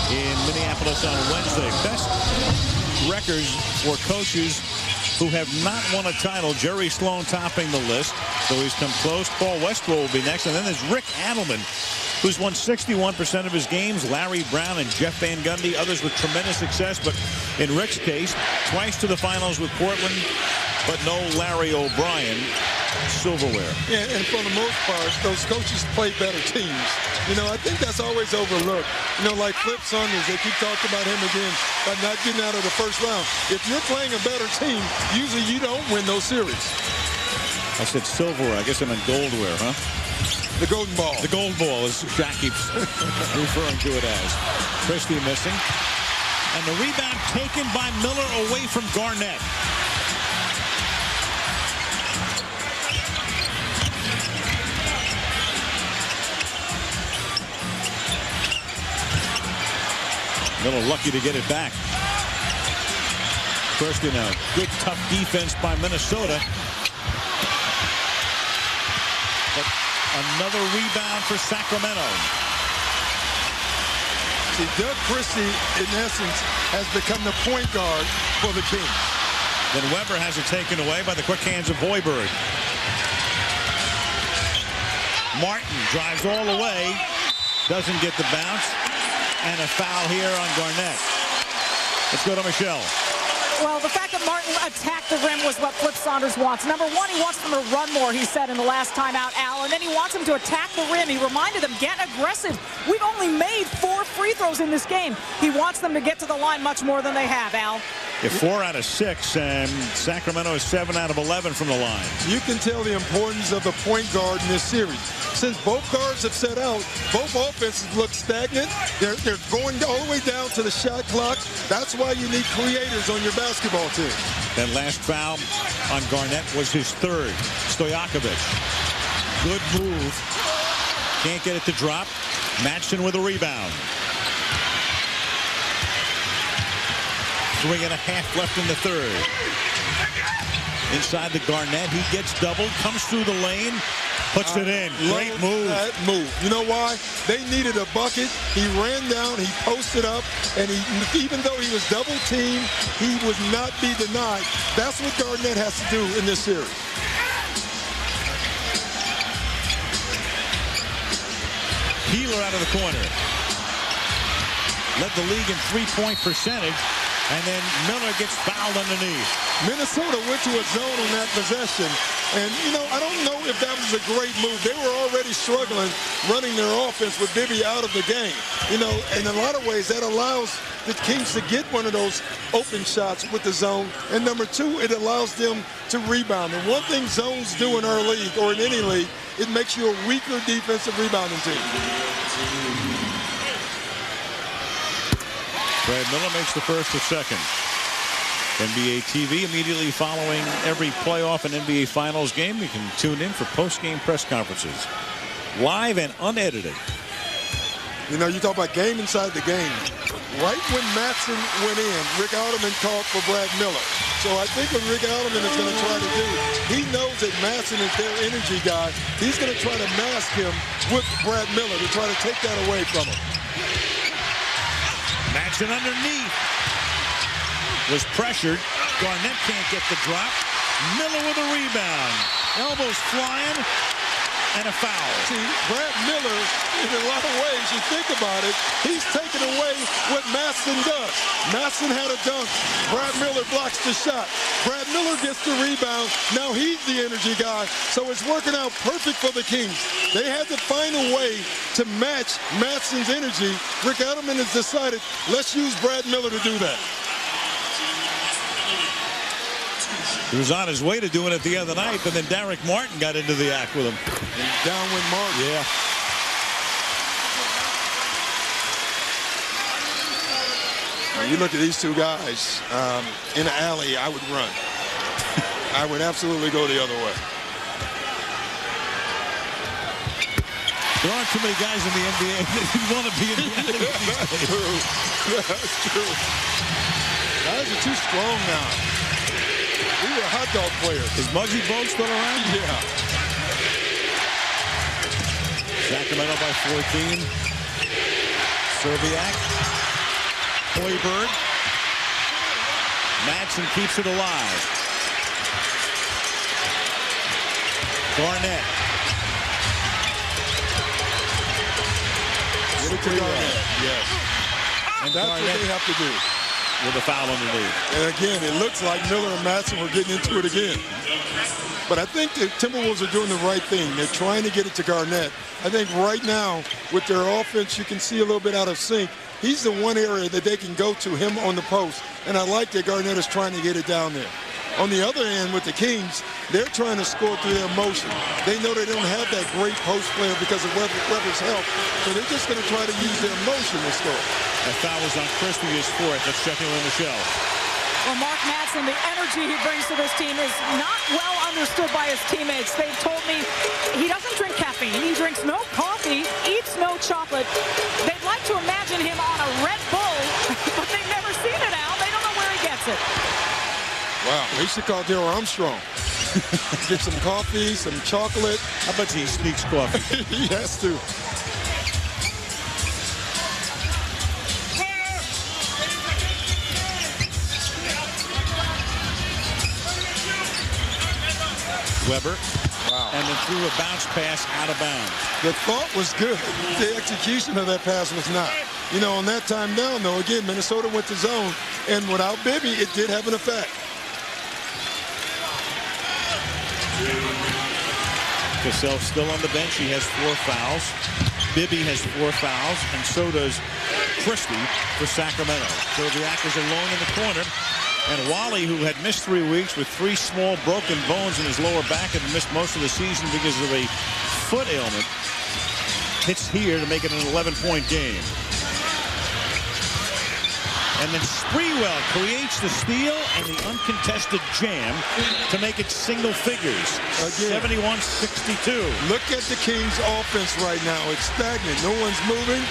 in Minneapolis on Wednesday. Best records for coaches who have not won a title. Jerry Sloan topping the list, so he's come close. Paul Westphal will be next, and then there's Rick Adelman, who's won 61% of his games. Larry Brown and Jeff Van Gundy, others with tremendous success, but in Rick's case, twice to the finals with Portland, but no Larry O'Brien silverware. Yeah, and for the most part, those coaches play better teams. You know, I think that's always overlooked. You know, like Flip Saunders, they keep talking about him again by not getting out of the first round. If you're playing a better team, usually you don't win those series. I said silverware. I guess I meant goldware, huh? The golden ball. The gold ball, as Jack keeps referring to it as. Christie missing. And the rebound taken by Miller away from Garnett. Miller lucky to get it back. Christie now. Good tough defense by Minnesota. But another rebound for Sacramento. See, Doug Christie, in essence, has become the point guard for the Kings. Then Weber has it taken away by the quick hands of Hoiberg. Martin drives all the way. Doesn't get the bounce. And a foul here on Garnett. Let's go to Michelle. Well, the fact that Martin attacked the rim was what Flip Saunders wants. Number one, he wants them to run more, he said in the last timeout, Al. And then he wants them to attack the rim. He reminded them, get aggressive. We've only made 4 free throws in this game. He wants them to get to the line much more than they have, Al. Yeah, 4 out of 6, and Sacramento is 7 out of 11 from the line. You can tell the importance of the point guard in this series. Since both guards have set out, both offenses look stagnant. They're going all the way down to the shot clock. That's why you need creators on your basketball team. That last foul on Garnett was his 3rd. Stojakovic. Good move. Can't get it to drop. Matchson with a rebound. 3.5 left in the 3rd. Inside the Garnett, he gets doubled, comes through the lane, Puts it in. Great move. That move. You know why? They needed a bucket. He ran down, he posted up, and even though he was double teamed, he would not be denied. That's what Garnett has to do in this series. Peeler out of the corner. Led the league in three-point percentage, and then Miller gets fouled underneath. Minnesota went to a zone on that possession, and, you know, I don't know if that was a great move. They were already struggling running their offense with Bibby out of the game. You know, in a lot of ways, that allows the Kings to get one of those open shots with the zone, and number two, it allows them to rebound. And one thing zones do in our league, or in any league, it makes you a weaker defensive rebounding team. Brad Miller makes the first or second. NBA TV immediately following every playoff and NBA Finals game. You can tune in for post-game press conferences. Live and unedited. You know, you talk about game inside the game. Right when Matson went in, Rick Alderman called for Brad Miller. So I think what Rick Alderman is going to try to do, he knows that Matson is their energy guy. He's going to try to mask him with Brad Miller to try to take that away from him. Matson underneath. Was pressured. Garnett can't get the drop. Miller with a rebound. Elbows flying. And a foul. See, Brad Miller, in a lot of ways, you think about it, he's taken away what Matson does. Matson had a dunk. Brad Miller blocks the shot. Brad Miller gets the rebound. Now he's the energy guy. So it's working out perfect for the Kings. They had to find a way to match Matson's energy. Rick Edelman has decided, let's use Brad Miller to do that. He was on his way to doing it the other night, but then Derek Martin got into the act with him. And down went Martin. Yeah. When you look at these two guys in the alley, I would run. I would absolutely go the other way. There aren't too many guys in the NBA that want to be in the alley with these That's true. That's true. Guys are too strong now. We were hot dog players. Is Muggsy Bogues still around? Yeah. Sacramento by 14. Serbiak. Hoiberg. Madsen keeps it alive. Garnett. Get it to Garnett. Yes. And that's Garnett, what they have to do. With a foul underneath. And again, it looks like Miller and Matson were getting into it again. But I think the Timberwolves are doing the right thing. They're trying to get it to Garnett. I think right now, with their offense, you can see a little bit out of sync. He's the one area that they can go to, him on the post. And I like that Garnett is trying to get it down there. On the other end, with the Kings, they're trying to score through their motion. They know they don't have that great post player because of Weber's help, so they're just going to try to use their motion to score. That foul was on Christie, his fourth. Let's check in with Michelle. Well, Mark Madsen, the energy he brings to this team is not well understood by his teammates. They've told me he doesn't drink caffeine. He drinks no coffee, eats no chocolate. They'd like to imagine him on a Red Bull, but they've never seen it out. They don't know where he gets it. Wow, they should call Daryl Armstrong. Get some coffee, some chocolate. How about he sneaks coffee? He has to. Weber. Wow. And then threw a bounce pass out of bounds. The thought was good. The execution of that pass was not. You know, on that time down, though, again, Minnesota went to zone. And without Bibby, it did have an effect. Cassell still on the bench. He has 4 fouls. Bibby has 4 fouls, and so does Christie for Sacramento. Stojakovic is alone in the corner. And Wally, who had missed 3 weeks with 3 small broken bones in his lower back and missed most of the season because of a foot ailment, hits here to make it an 11-point game. And then Sprewell creates the steal and the uncontested jam to make it single figures. 71-62. Look at the Kings' offense right now. It's stagnant. No one's moving.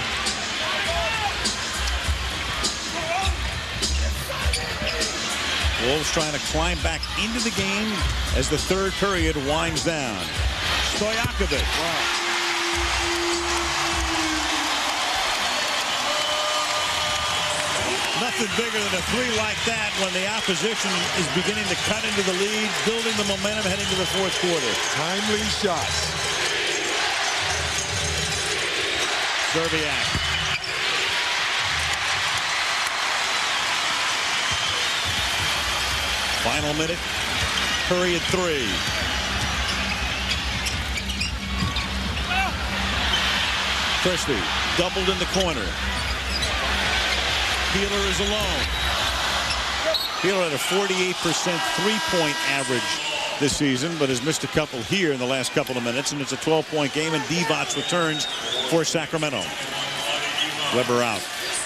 Wolves trying to climb back into the game as the third period winds down. Stojakovic. Wow. Nothing bigger than a three like that when the opposition is beginning to cut into the lead, building the momentum heading to the fourth quarter. Timely shots. Serbiak. Final minute. Period 3. Christie doubled in the corner. Peeler is alone. Peeler had a 48% three-point average this season, but has missed a couple here in the last couple of minutes, and it's a 12-point game, and Divac returns for Sacramento. Weber out.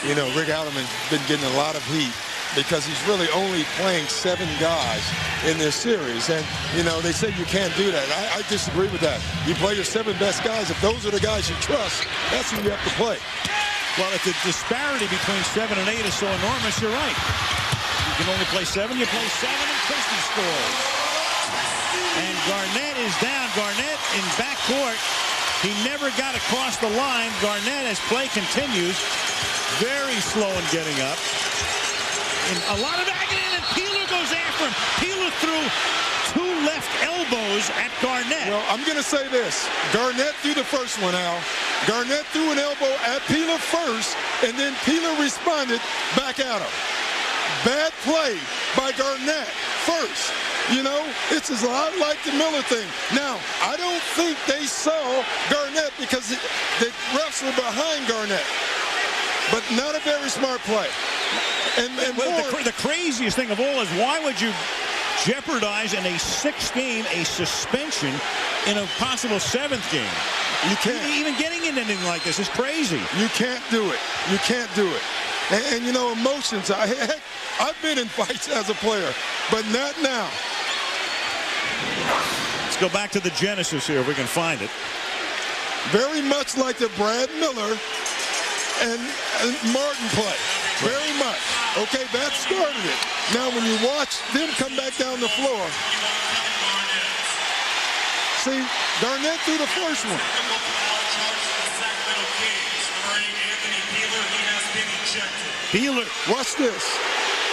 You know, Rick Alderman's been getting a lot of heat because he's really only playing 7 guys in this series. And, you know, they say you can't do that. I disagree with that. You play your 7 best guys. If those are the guys you trust, that's who you have to play. Well, if the disparity between 7 and 8 is so enormous, you're right. You can only play 7. You play 7, and Christie scores. And Garnett is down. Garnett in backcourt. He never got across the line. Garnett, as play continues, very slow in getting up. And a lot of agony, and Peeler goes after him. Peeler threw 2 left elbows at Garnett. Well, I'm going to say this. Garnett threw the first one, Al. Garnett threw an elbow at Peeler first, and then Peeler responded back at him. Bad play by Garnett first. You know, it's a lot like the Miller thing. Now, I don't think they saw Garnett because the refs were behind Garnett. But not a very smart play. And the craziest thing of all is, why would you jeopardize in a 6th game a suspension in a possible 7th game? You can't. Even getting in anything like this is crazy. You can't do it. You can't do it. And you know, emotions. I've been in fights as a player, but not now. Let's go back to the genesis here if we can find it. Very much like the Brad Miller and Martin play. Very much. Okay, that started it. Now, when you watch them come back down the floor, see, Garnett threw the first one. Peeler, watch this.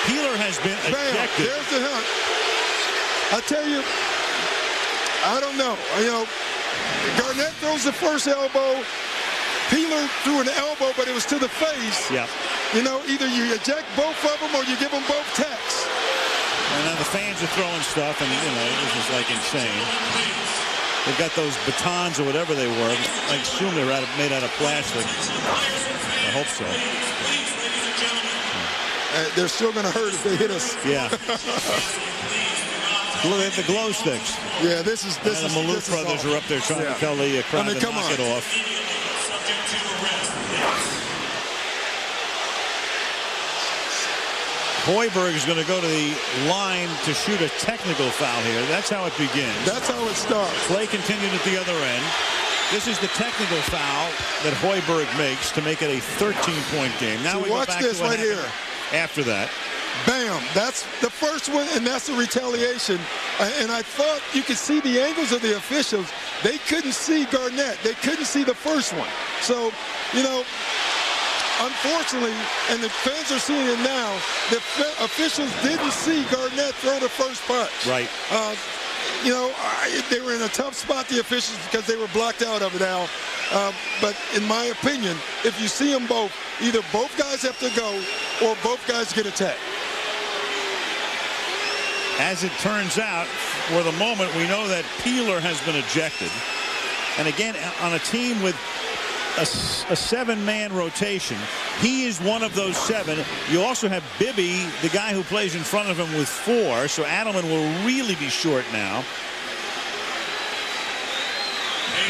Peeler has been ejected. There's the hunt. I tell you, I don't know. You know, Garnett throws the first elbow. Peeler threw an elbow, but it was to the face. Yeah. You know, either you eject both of them or you give them both tacks. And then the fans are throwing stuff, and, you know, this is like insane. They've got those batons or whatever they were. I assume they were made out of plastic. I hope so. They're still going to hurt if they hit us. Yeah. Look at the glow sticks. Yeah, this is the Maloof brothers are up there trying to tell the crowd to knock it off. Hoiberg is going to go to the line to shoot a technical foul here. That's how it begins. That's how it starts. Play continued at the other end. This is the technical foul that Hoiberg makes to make it a 13-point game. Now we watch go back this to what right here. After that. Bam. That's the first one, and that's the retaliation. And I thought you could see the angles of the officials. They couldn't see Garnett. They couldn't see the first one. So, you know, unfortunately, and the fans are seeing it now, the officials didn't see Garnett throw the first punch. Right. You know, they were in a tough spot, the officials, because they were blocked out of it, Al. But in my opinion, if you see them both, either both guys have to go or both guys get attacked. As it turns out, for the moment, we know that Peeler has been ejected. And again, on a team with a 7-man rotation, he is one of those 7. You also have Bibby, the guy who plays in front of him, with 4. So Adelman will really be short now.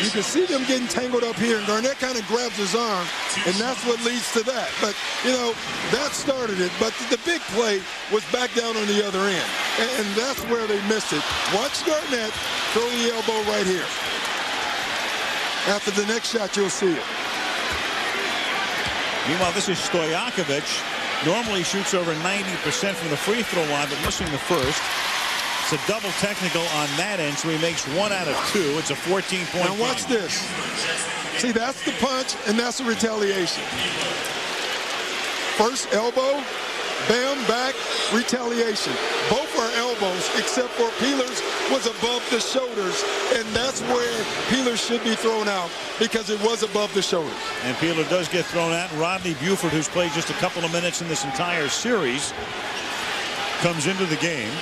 You can see them getting tangled up here, and Garnett kind of grabs his arm, and that's what leads to that. But, you know, that started it. But the big play was back down on the other end, and that's where they missed it. Watch Garnett throw the elbow right here. After the next shot, you'll see it. Meanwhile, this is Stojakovic. Normally shoots over 90% from the free throw line, but missing the first. It's a double technical on that end, so he makes 1 out of 2. It's a 14-point Now watch this. See, that's the punch, and that's the retaliation. First elbow, bam, back, retaliation. Both are elbows, except for Peeler's was above the shoulders, and that's where Peeler should be thrown out, because it was above the shoulders. And Peeler does get thrown out. Rodney Buford, who's played just a couple of minutes in this entire series, comes into the game.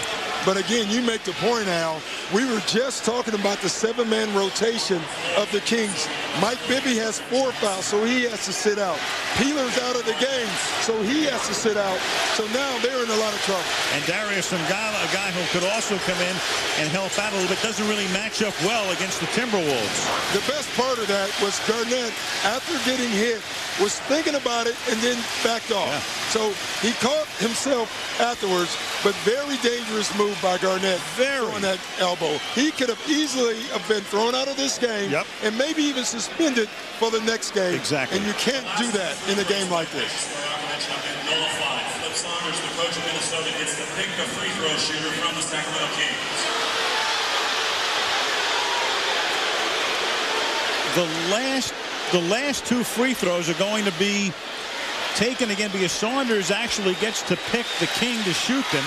But again, you make the point, Al. We were just talking about the 7-man rotation of the Kings. Mike Bibby has 4 fouls, so he has to sit out. Peeler's out of the game, so he has to sit out. So now they're in a lot of trouble. And Darius Ngala, a guy who could also come in and help out a little bit, doesn't really match up well against the Timberwolves. The best part of that was Garnett, after getting hit, was thinking about it and then backed off. Yeah. So he caught himself afterwards, but very dangerous move by Garnett on that elbow. He could have easily been thrown out of this game and maybe even suspended for the next game. Exactly. And you can't do that in a game like this. Flip Saunders, the coach of Minnesota, gets to pick the free throw shooter from the Sacramento Kings. The last 2 free throws are going to be taken again because Saunders actually gets to pick the King to shoot them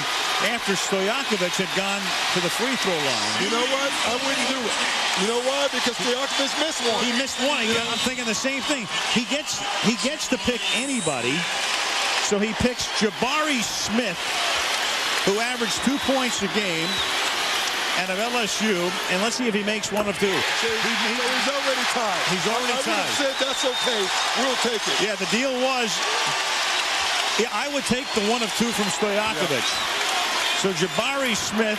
after Stojakovic had gone to the free throw line. You know what? I wouldn't do it. You know why? Because Stojakovic missed 1. He missed 1. I'm thinking the same thing. He gets to pick anybody. So he picks Jabari Smith, who averaged 2 points a game, and of LSU, and let's see if he makes 1 of 2. He's already tied. He's already tied. I would have said that's okay. We'll take it. Yeah, the deal was, I would take the 1 of 2 from Stojakovic. So Jabari Smith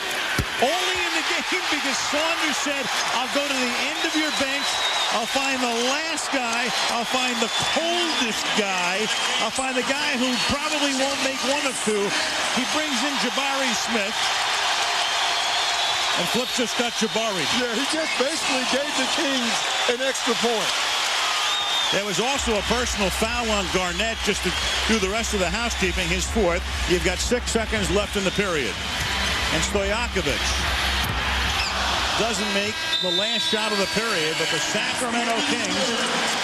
only in the game because Saunders said, I'll go to the end of your bench. I'll find the last guy. I'll find the coldest guy. I'll find the guy who probably won't make 1 of 2. He brings in Jabari Smith. And Flip just got Jabari. Yeah, he just basically gave the Kings an extra point. There was also a personal foul on Garnett just to do the rest of the housekeeping, his 4th. You've got 6 seconds left in the period. And Stojakovic doesn't make the last shot of the period, but the Sacramento Kings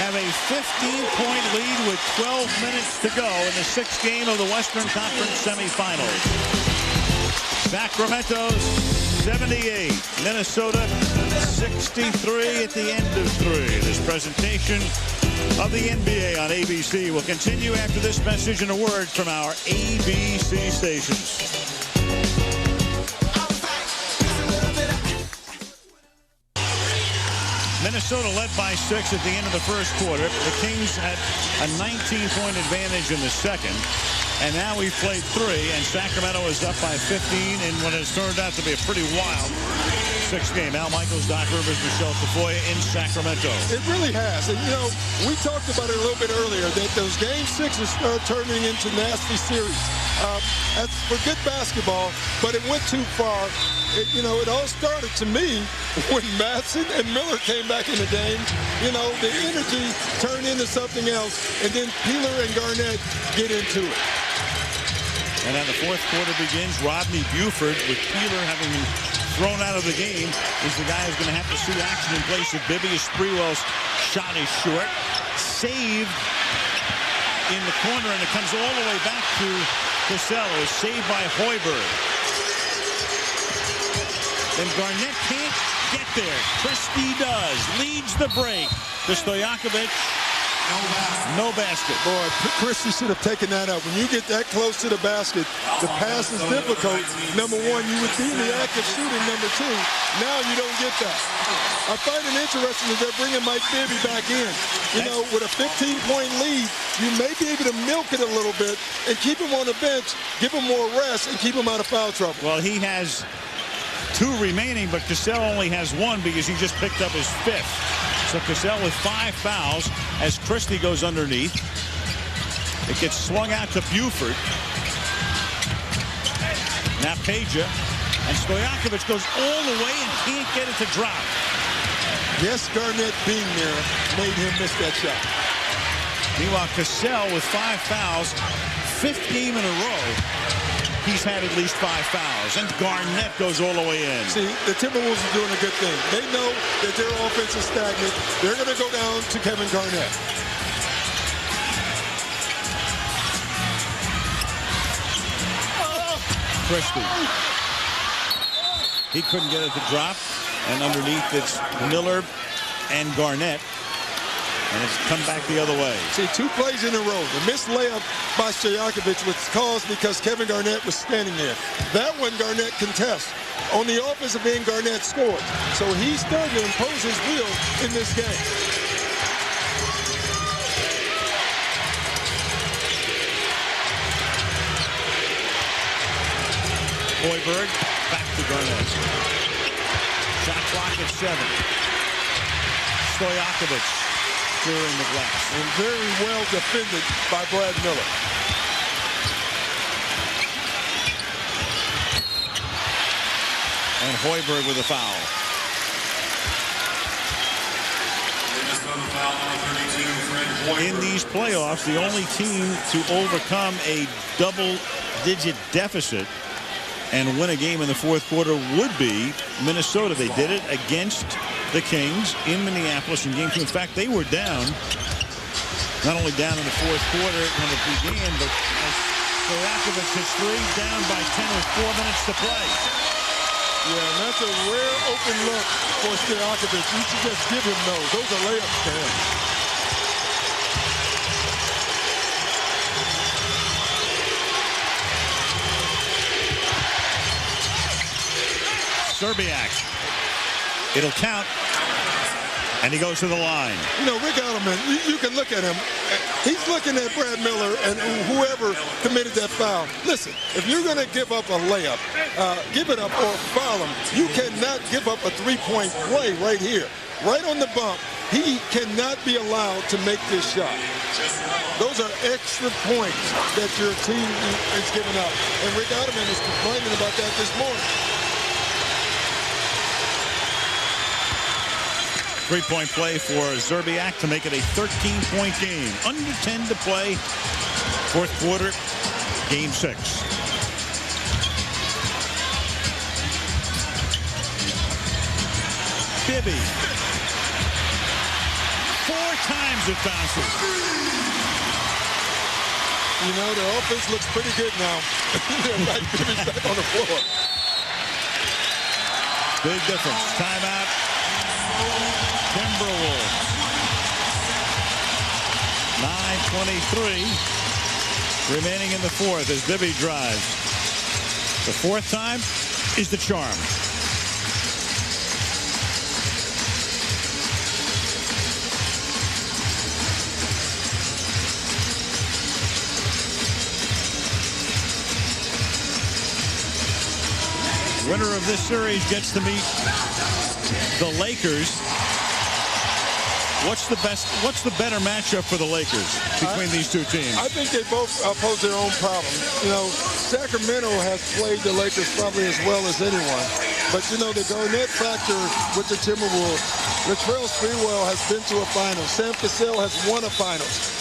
have a 15-point lead with 12 minutes to go in the 6th game of the Western Conference semifinals. Sacramento 78, Minnesota 63 at the end of 3. This presentation of the NBA on ABC will continue after this message and a word from our ABC stations. Minnesota led by 6 at the end of the first quarter. The Kings had a 19-point advantage in the second. And now we've played 3, and Sacramento is up by 15 in what has turned out to be a pretty wild 6th game. Al Michaels, Doc Rivers, Michelle Tafoya in Sacramento. It really has. And, you know, we talked about it a little bit earlier, that those Game 6s start turning into nasty series. That's for good basketball, but it went too far. It all started, to me, when Madsen and Miller came back in the game. You know, the energy turned into something else, and then Peeler and Garnett get into it. And then the 4th quarter begins. Rodney Buford, with Peeler having been thrown out of the game, is the guy who's going to have to see action in place of Bibby. Sprewell's shot is short. Saved in the corner, and it comes all the way back to Cassell. It was saved by Hoiberg. Then Garnett can't get there. Christie does. Leads the break. To Stojakovic. No basket. Boy, Christie should have taken that out. When you get that close to the basket, the pass is difficult. Number 1, you would be in the act of shooting. Number 2, now you don't get that. I find it interesting that they're bringing Mike Bibby back in. You know, with a 15-point lead, you may be able to milk it a little bit and keep him on the bench, give him more rest, and keep him out of foul trouble. Well, he has 2 remaining, but Cassell only has 1 because he just picked up his 5th. So Cassell with 5 fouls as Christie goes underneath. It gets swung out to Buford. Now Peja. And Stojakovic goes all the way and can't get it to drop. Yes, Garnett being there made him miss that shot. Meanwhile, Cassell with 5 fouls, 15 in a row. he's had at least 5 fouls. And Garnett goes all the way in. See, the Timberwolves are doing a good thing. They know that their offense is stagnant. They're going to go down to Kevin Garnett. Christie. He couldn't get it to drop. And underneath it's Miller and Garnett. And it's come back the other way. See, 2 plays in a row. The missed layup by Stojakovic was caused because Kevin Garnett was standing there. That one Garnett contests. On the offensive end, Garnett scored. So he's starting to impose his will in this game. Hoiberg back to Garnett. Shot clock at 7. Stojakovic clearing the glass. And very well defended by Brad Miller. And Hoiberg with a foul. In these playoffs, the only team to overcome a double-digit deficit and win a game in the fourth quarter would be Minnesota. They did it against the Kings in Minneapolis in Game 2. In fact, they were down, not only down in the fourth quarter when it began, but as Stojakovic hits 3, down by 10 with 4 minutes to play. Yeah, and that's a rare open look for Stojakovic. You should just give him those. Those are layups to him. Szczerbiak. It'll count. And he goes to the line. You know, Rick Adelman, you can look at him. He's looking at Brad Miller and whoever committed that foul. Listen, if you're going to give up a layup, give it up or foul him. You cannot give up a 3-point play right here, right on the bump. He cannot be allowed to make this shot. Those are extra points that your team is giving up. And Rick Adelman is complaining about that this morning. 3-point play for Szczerbiak to make it a 13-point game. Under 10 to play. Fourth quarter, Game 6. Bibby. 4 times it bounces. You know, the offense looks pretty good now. Right, Bibby's back on the floor. Big difference. Timeout. Timberwolves. 9:23 remaining in the fourth as Bibby drives. The fourth time is the charm. Winner of this series gets to meet the Lakers. What's the better matchup for the Lakers between these two teams? I think they both pose their own problems. You know, Sacramento has played the Lakers probably as well as anyone. But, you know, the Garnett factor with the Timberwolves, Latrell Sprewell has been to a final. Sam Cassell has won a finals.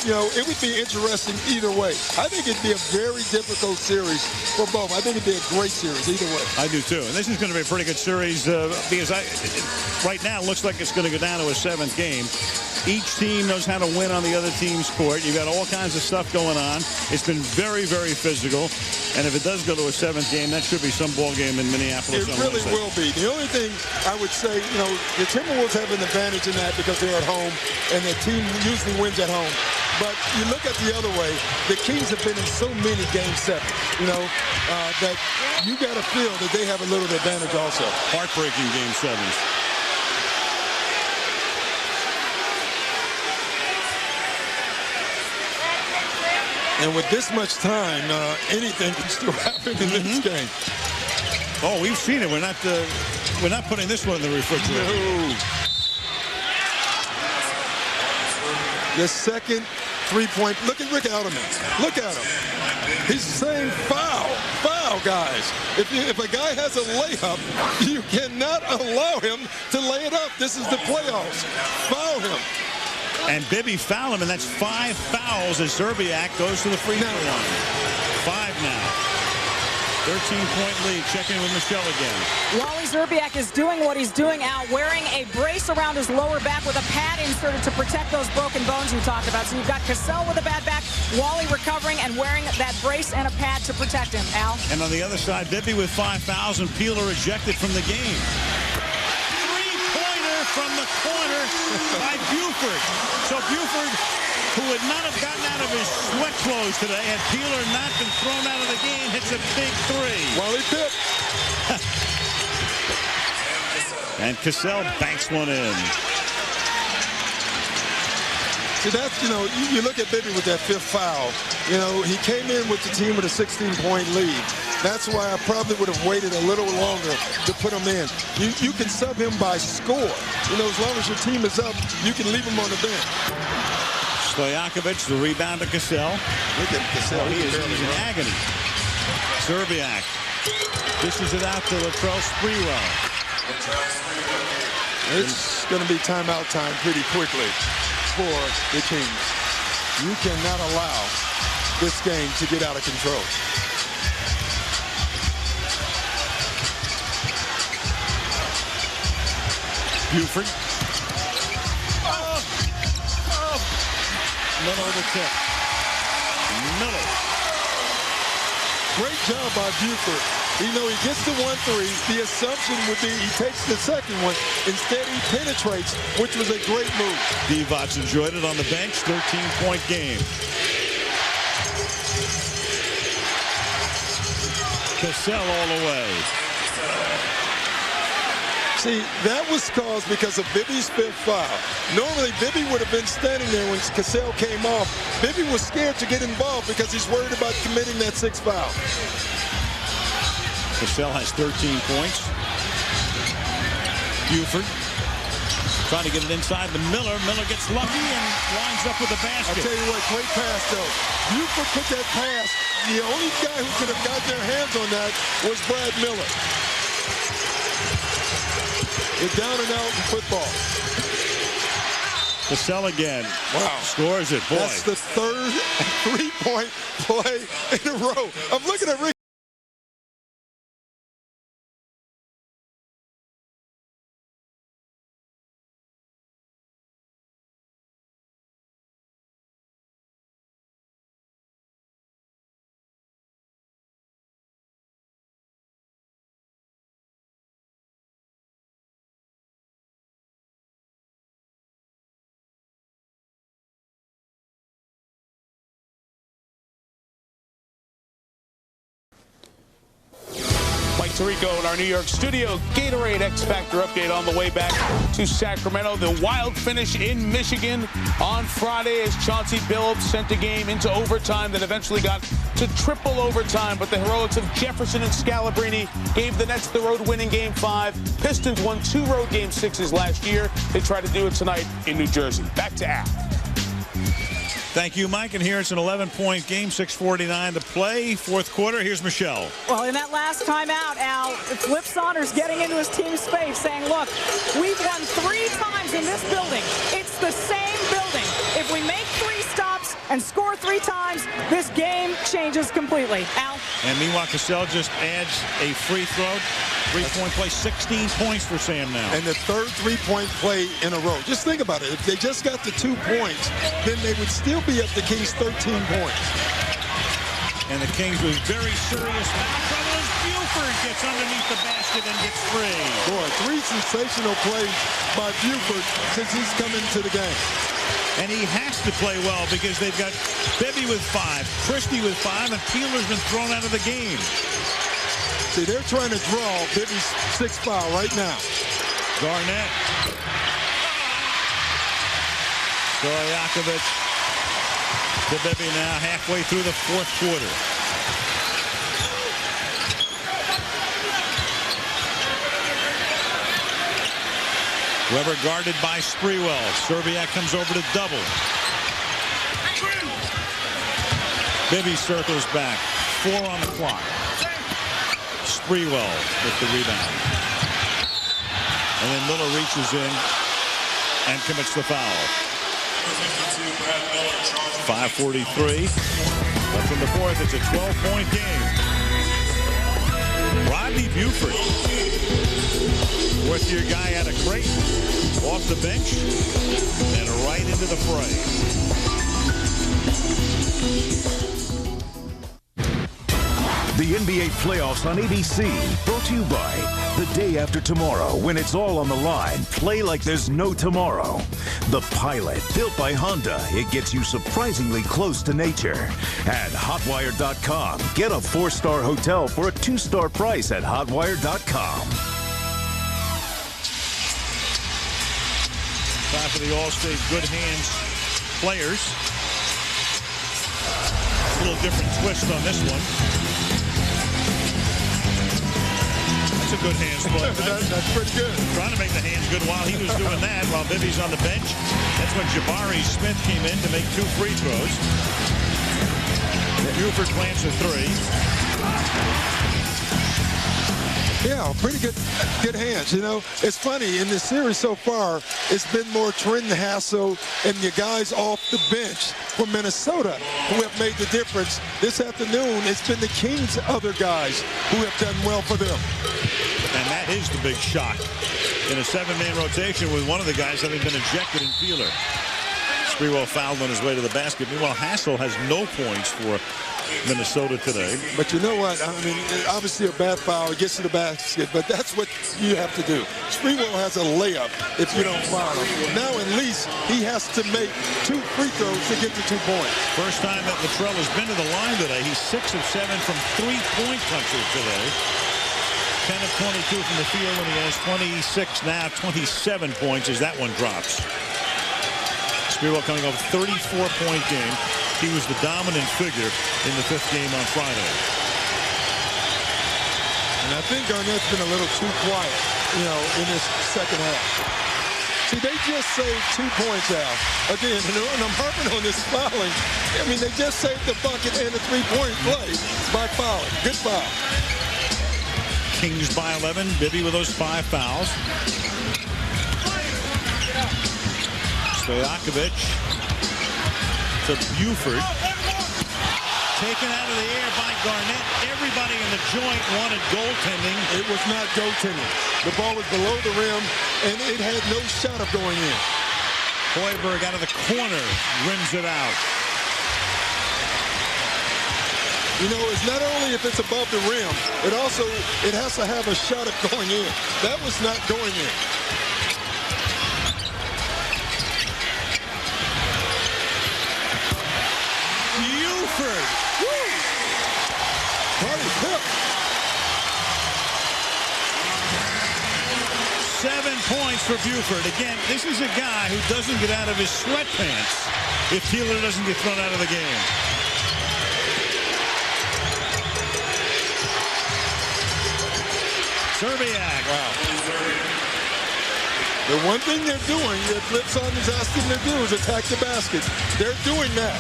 You know, it would be interesting either way. I think it'd be a very difficult series for both. I think it'd be a great series either way. I do too. And this is going to be a pretty good series because right now it looks like it's going to go down to a 7th game. Each team knows how to win on the other team's court. You've got all kinds of stuff going on. It's been very, very physical. And if it does go to a 7th game, that should be some ball game in Minneapolis. It really will be. The only thing I would say, you know, the Timberwolves have an advantage in that because they're at home, and the team usually wins at home. But you look at the other way, the Kings have been in so many Game 7s, you know, that you got to feel that they have a little advantage also. Heartbreaking Game 7s. And with this much time, anything can still happen in this game. Oh, we've seen it. We're not putting this one in the refrigerator. No. The second 3-point. Look at Rick Adelman. Look at him. He's saying foul, guys. If a guy has a layup, you cannot allow him to lay it up. This is the playoffs. Foul him. And Bibby fouled him, and that's 5 fouls as Szczerbiak goes to the free throw line. 5 now. 13-point lead. Checking with Michelle again. Wally Szczerbiak is doing what he's doing out, wearing a brace around his lower back with a pad inserted to protect those broken bones you talked about. So you've got Cassell with a bad back, Wally recovering and wearing that brace and a pad to protect him. Al? And on the other side, Bibby with 5 fouls and Peeler ejected from the game. Three-pointer from the corner by Buford. So Buford, who would not have gotten out of his sweat clothes today, had Peeler not been thrown out of the game, hits a big three. Wally Pitt. And Cassell banks one in. See, that's, you look at Bibby with that 5th foul. He came in with the team with a 16-point lead. That's why I probably would have waited a little longer to put him in. You can sub him by score. As long as your team is up, you can leave him on the bench. Stojakovic, the rebound to Cassell. Look at Cassell. He's in agony. Szczerbiak dishes it out to Latrell Sprewell. It's going to be timeout time pretty quickly for the Kings. You cannot allow this game to get out of control. Buford. Miller the tip. Miller. Great job by Buford. He gets the 1-3. The assumption would be he takes the second one. Instead, he penetrates, which was a great move. Divac enjoyed it on the bench. 13-point game. Cassell all the way. See, that was caused because of Bibby's 5th foul. Normally, Bibby would have been standing there when Cassell came off. Bibby was scared to get involved because he's worried about committing that 6th foul. Cassell has 13 points. Buford trying to get it inside to Miller. Miller gets lucky and lines up with the basket. I'll tell you what, great pass, though. Buford put that pass. The only guy who could have got their hands on that was Brad Miller. It's down and out in football. Cassell again. Wow. Scores it, boy. That's the 3rd 3-point play in a row. I'm looking at Rick. Tirico in our New York studio. Gatorade X Factor update on the way back to Sacramento. The wild finish in Michigan on Friday as Chauncey Billups sent the game into overtime that eventually got to triple overtime. But the heroics of Jefferson and Scalabrine gave the Nets the road win in Game 5. Pistons won 2 road Game 6s last year. They try to do it tonight in New Jersey. Back to Al. Thank you, Mike. And here it's an 11-point game, 6:49 to play. 4th quarter. Here's Michelle. Well, in that last timeout, Al, Flip Saunders getting into his team's face saying, look, we've won 3 times in this building. It's the same building. If we make 3 stops and score 3 times, this game changes completely. Al? And meanwhile, Cassell just adds a free throw. 3-point play, 16 points for Sam now. And the 3rd 3-point play in a row. Just think about it. If they just got the 2 points, then they would still be up the Kings 13 points. And the Kings was very serious. Trouble as Buford gets underneath the basket and gets free. Boy, 3 sensational plays by Buford since he's come into the game. And he has to play well because they've got Bibby with 5, Christie with 5, and Peeler's been thrown out of the game. See, they're trying to draw Bibby's 6th foul right now. Garnett. Stojakovic to Bibby now halfway through the 4th quarter. Weber guarded by Sprewell. Szczerbiak comes over to double. Bibby circles back. 4 on the clock. Sprewell with the rebound. And then Miller reaches in and commits the foul. 5:43 left in the 4th. It's a 12-point game. Rodney Buford, fourth-year guy out of Creighton, off the bench and right into the fray. The NBA playoffs on ABC, brought to you by The Day After Tomorrow. When it's all on the line, play like there's no tomorrow. The Pilot, built by Honda. It gets you surprisingly close to nature. And Hotwire.com. Get a 4-star hotel for a 2-star price at Hotwire.com. Time for the All-State Good Hands players. A little different twist on this one. A good hands play. That's pretty good. Trying to make the hands good while he was doing that, while Bibby's on the bench. That's when Jabari Smith came in to make 2 free throws. Buford plants a 3. Yeah, pretty good hands. You know, it's funny, in this series so far, it's been more Trenton Hassel and the guys off the bench from Minnesota who have made the difference. This afternoon, it's been the Kings' other guys who have done well for them. And that is the big shock in a 7-man rotation with one of the guys having been ejected in Peeler. Sprewell fouled on his way to the basket. Meanwhile, Hassel has no points for Minnesota today. But you know what? I mean, obviously a bad foul. He gets to the basket, but that's what you have to do. Sprewell has a layup if you don't foul him. Now at least he has to make 2 free throws to get to 2 points. First time that Latrell has been to the line today. He's 6 of 7 from 3-point country today. 10 of 22 from the field, and he has 26 now, 27 points as that one drops. Sprewell coming off a 34-point game. He was the dominant figure in the 5th game on Friday. And I think Garnett's been a little too quiet, you know, in this second half. See, they just saved 2 points out. Again, and I'm harping on this fouling. I mean, they just saved the bucket and the 3-point play by fouling. Good foul. Kings by 11. Bibby with those 5 fouls. Stojakovic to Buford. Taken out of the air by Garnett. Everybody in the joint wanted goaltending. It was not goaltending. The ball was below the rim, and it had no shot of going in. Hoiberg out of the corner rims it out. You know, it's not only if it's above the rim, it has to have a shot of going in. That was not going in. Buford. Woo! Party pip. 7 points for Buford. Again, this is a guy who doesn't get out of his sweatpants if Peeler doesn't get thrown out of the game. Zerbiak. Wow. The one thing they're doing that Flipson is asking them to do is attack the basket. They're doing that.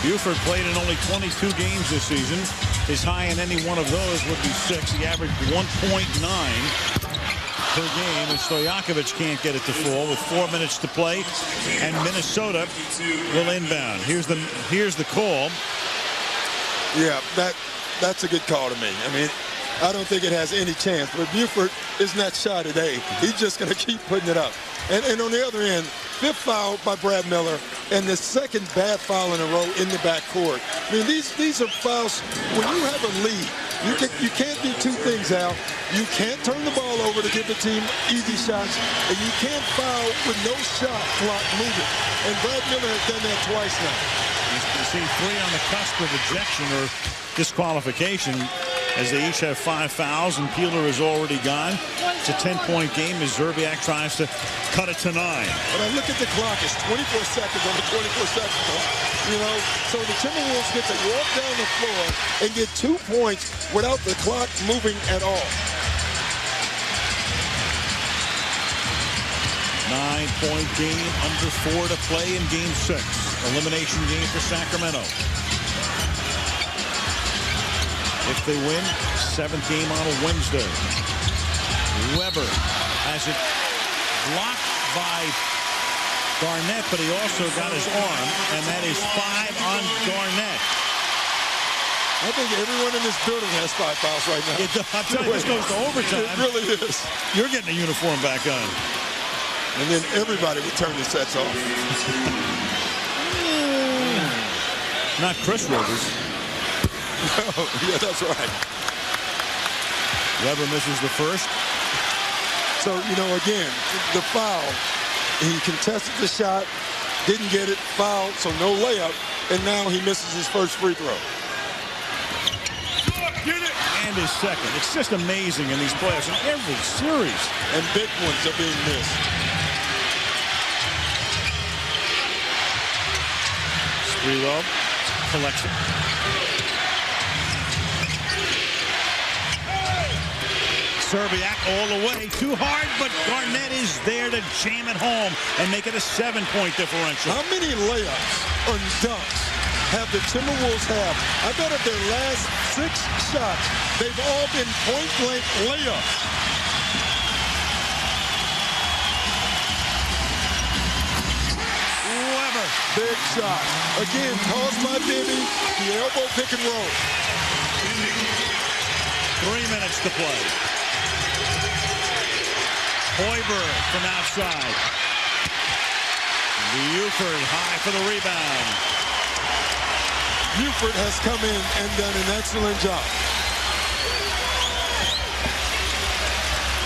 Buford played in only 22 games this season. His high in any one of those would be 6. He averaged 1.9 per game, and Stojakovic can't get it to fall with 4 minutes to play, and Minnesota will inbound. Here's the call. Yeah, that's a good call to me. I mean, I don't think it has any chance, but Buford is not shy today. He's just going to keep putting it up. And on the other end, 5th foul by Brad Miller, and the 2nd bad foul in a row in the backcourt. I mean, these are fouls. When you have a lead, you can't do 2 things, Al. You can't turn the ball over to give the team easy shots, and you can't foul with no shot clock moving. And Brad Miller has done that twice now. You see 3 on the cusp of ejection or disqualification as they each have 5 fouls, and Peeler is already gone. It's a 10-point game as Zerbiak tries to cut it to 9. But I look at the clock. It's 24 seconds on the 24-second clock. You know, so the Timberwolves get to walk down the floor and get 2 points without the clock moving at all. 9-point game, under 4 to play in Game 6. Elimination game for Sacramento. If they win, 7th game on a Wednesday. Weber has it blocked by Garnett, but he also got his arm, and that is 5 on Garnett. I think everyone in this building has 5 fouls right now. I'm telling you, this goes to overtime. It really is. You're getting a uniform back on. And then everybody would turn the sets off. Not Chris Rivers. No, yeah, that's right. Weber misses the first. So, you know, again, the foul, he contested the shot, didn't get it, fouled, so no layup, and now he misses his first free throw. And his second. It's just amazing in these playoffs in every series. And big ones are being missed. Sprewell collection. Serbiak all the way. Too hard, but Garnett is there to jam it home and make it a 7-point differential. How many layups or dunks have the Timberwolves have? I bet of their last 6 shots, they've all been point-blank layups. Weber. Big shot. Again, tossed by Bibby. The elbow pick and roll. 3 minutes to play. Hoiberg from outside. Buford high for the rebound. Buford has come in and done an excellent job.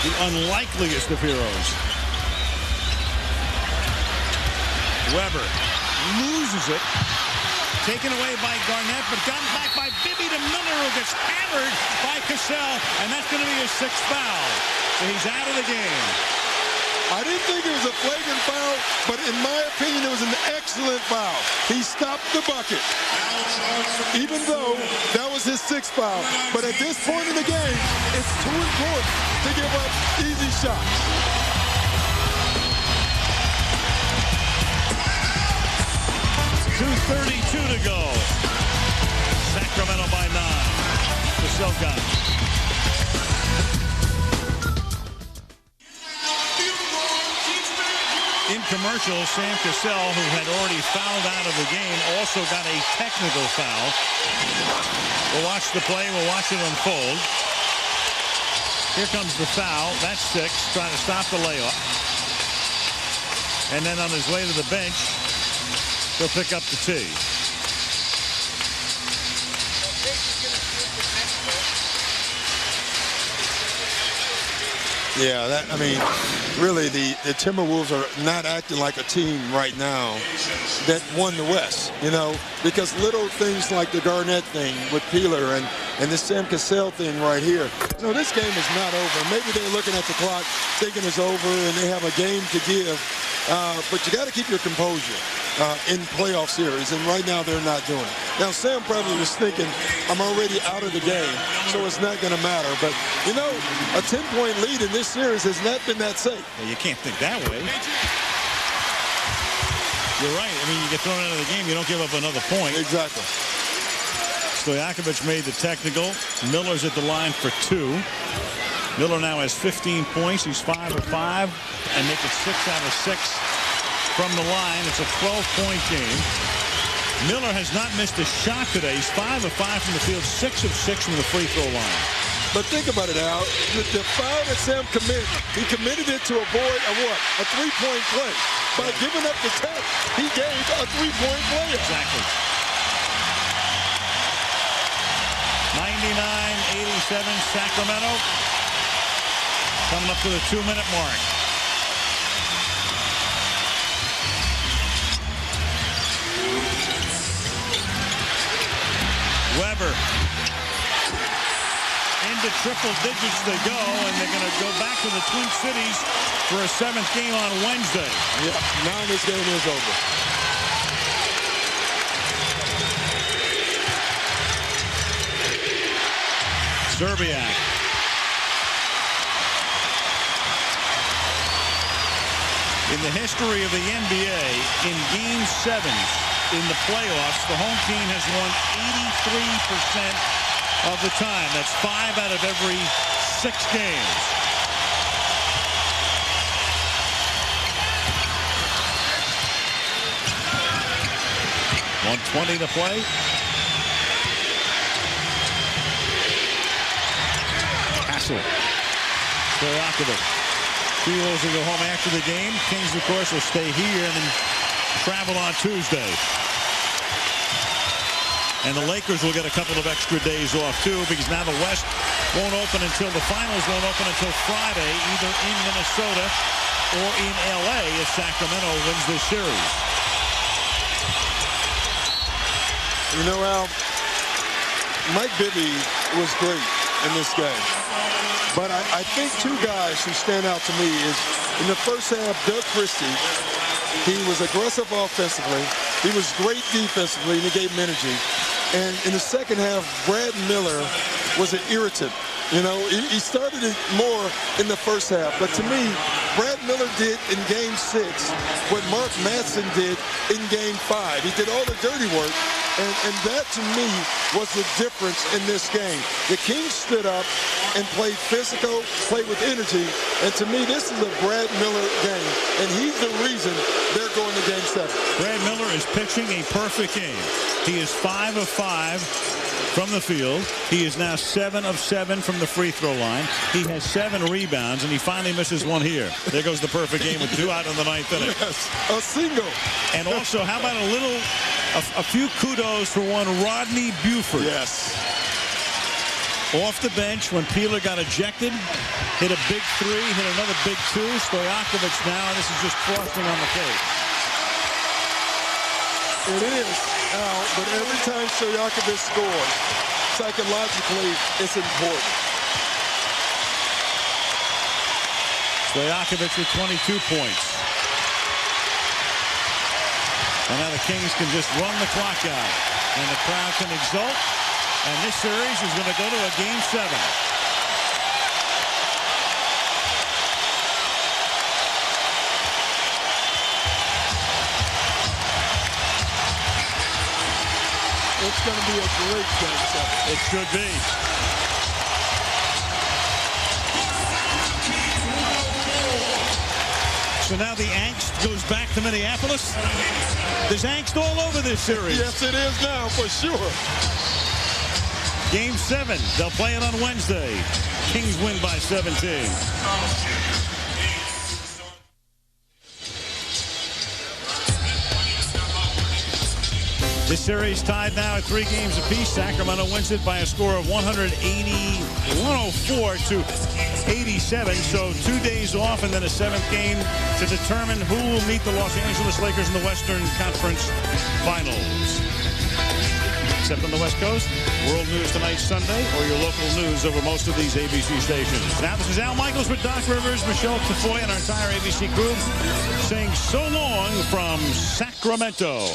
The unlikeliest of heroes. Weber loses it. Taken away by Garnett, but gotten back by Bibby to Miller, who gets hammered by Cassell, and that's going to be his 6th foul. So he's out of the game. I didn't think it was a flagrant foul, but in my opinion, it was an excellent foul. He stopped the bucket, even though that was his 6th foul. But at this point in the game, it's too important to give up easy shots. .232 to go. Sacramento by 9. Cassell got it. In commercial, Sam Cassell, who had already fouled out of the game, also got a technical foul. We'll watch the play. We'll watch it unfold. Here comes the foul. That's 6, trying to stop the layup. And then on his way to the bench, he'll pick up the tee. Yeah, I mean, really, the Timberwolves are not acting like a team right now that won the West, you know, because little things like the Garnett thing with Peeler and this Sam Cassell thing right here, you know, this game is not over. Maybe they're looking at the clock thinking it's over and they have a game to give, but you got to keep your composure in playoff series, and right now they're not doing it. Now, Sam probably was thinking, I'm already out of the game, so it's not going to matter. But, you know, a 10-point lead in this series has not been that safe. Well, you can't think that way. You're right. I mean, you get thrown out of the game, you don't give up another point. Exactly. Stojakovic made the technical. Miller's at the line for 2. Miller now has 15 points. He's 5 of 5 and make it 6 out of 6 from the line. It's a 12-point game. Miller has not missed a shot today. He's 5 of 5 from the field, 6 of 6 from the free throw line. But think about it, Al. The foul that Sam committed, he committed it to avoid a what? A 3-point play. By giving up the tech, he gave a 3-point play. Exactly. 99-87 Sacramento. Coming up to the 2-minute mark. Weber. Into triple digits they go, and they're going to go back to the Twin Cities for a 7th game on Wednesday. Yeah, now this game is over. Serbiak. In the history of the NBA, in Game 7s in the playoffs, the home team has won 83% of the time. That's 5 out of every 6 games. .120 to play. Cassell. Stojakovic. Timberwolves will go home after the game. Kings, of course, will stay here and then travel on Tuesday. And the Lakers will get a couple of extra days off, too, because now the West won't open until the finals won't open until Friday, either in Minnesota or in L.A. if Sacramento wins this series. You know, Al, Mike Bibby was great in this game. But I think two guys who stand out to me is, in the first half, Doug Christie. He was aggressive offensively. He was great defensively, and he gave him energy. And in the second half, Brad Miller was an irritant. You know, he started it more in the first half. But to me, Brad Miller did in Game 6 what Mark Madsen did in Game 5. He did all the dirty work. And that, to me, was the difference in this game. The Kings stood up and played physical, played with energy. And to me, this is a Brad Miller game. And he's the reason they're going to Game 7. Brad Miller is pitching a perfect game. He is 5 of 5 from the field. He is now 7 of 7 from the free throw line. He has 7 rebounds, and he finally misses one here. There goes the perfect game with 2 out in the 9th inning. Yes, a single. And also, how about a few kudos for one Rodney Buford. Yes. Off the bench when Peeler got ejected, hit a big 3, hit another big 2. Stojakovic now, and this is just frosting on the cake. It is, Al, but every time Stojakovic scores, psychologically, it's important. Stojakovic with 22 points. And now the Kings can just run the clock out. And the crowd can exult. And this series is going to go to a Game 7. It's going to be a great Game 7. It should be. So now the angst goes back to Minneapolis. There's angst all over this series. Yes, it is now, for sure. Game 7. They'll play it on Wednesday. Kings win by 17. This series tied now at 3 games apiece. Sacramento wins it by a score of 104 to 87. So 2 days off and then a 7th game to determine who will meet the Los Angeles Lakers in the Western Conference Finals. Except on the West Coast, World News Tonight Sunday, or your local news over most of these ABC stations. Now this is Al Michaels with Doc Rivers, Michelle Tafoya, and our entire ABC crew saying so long from Sacramento.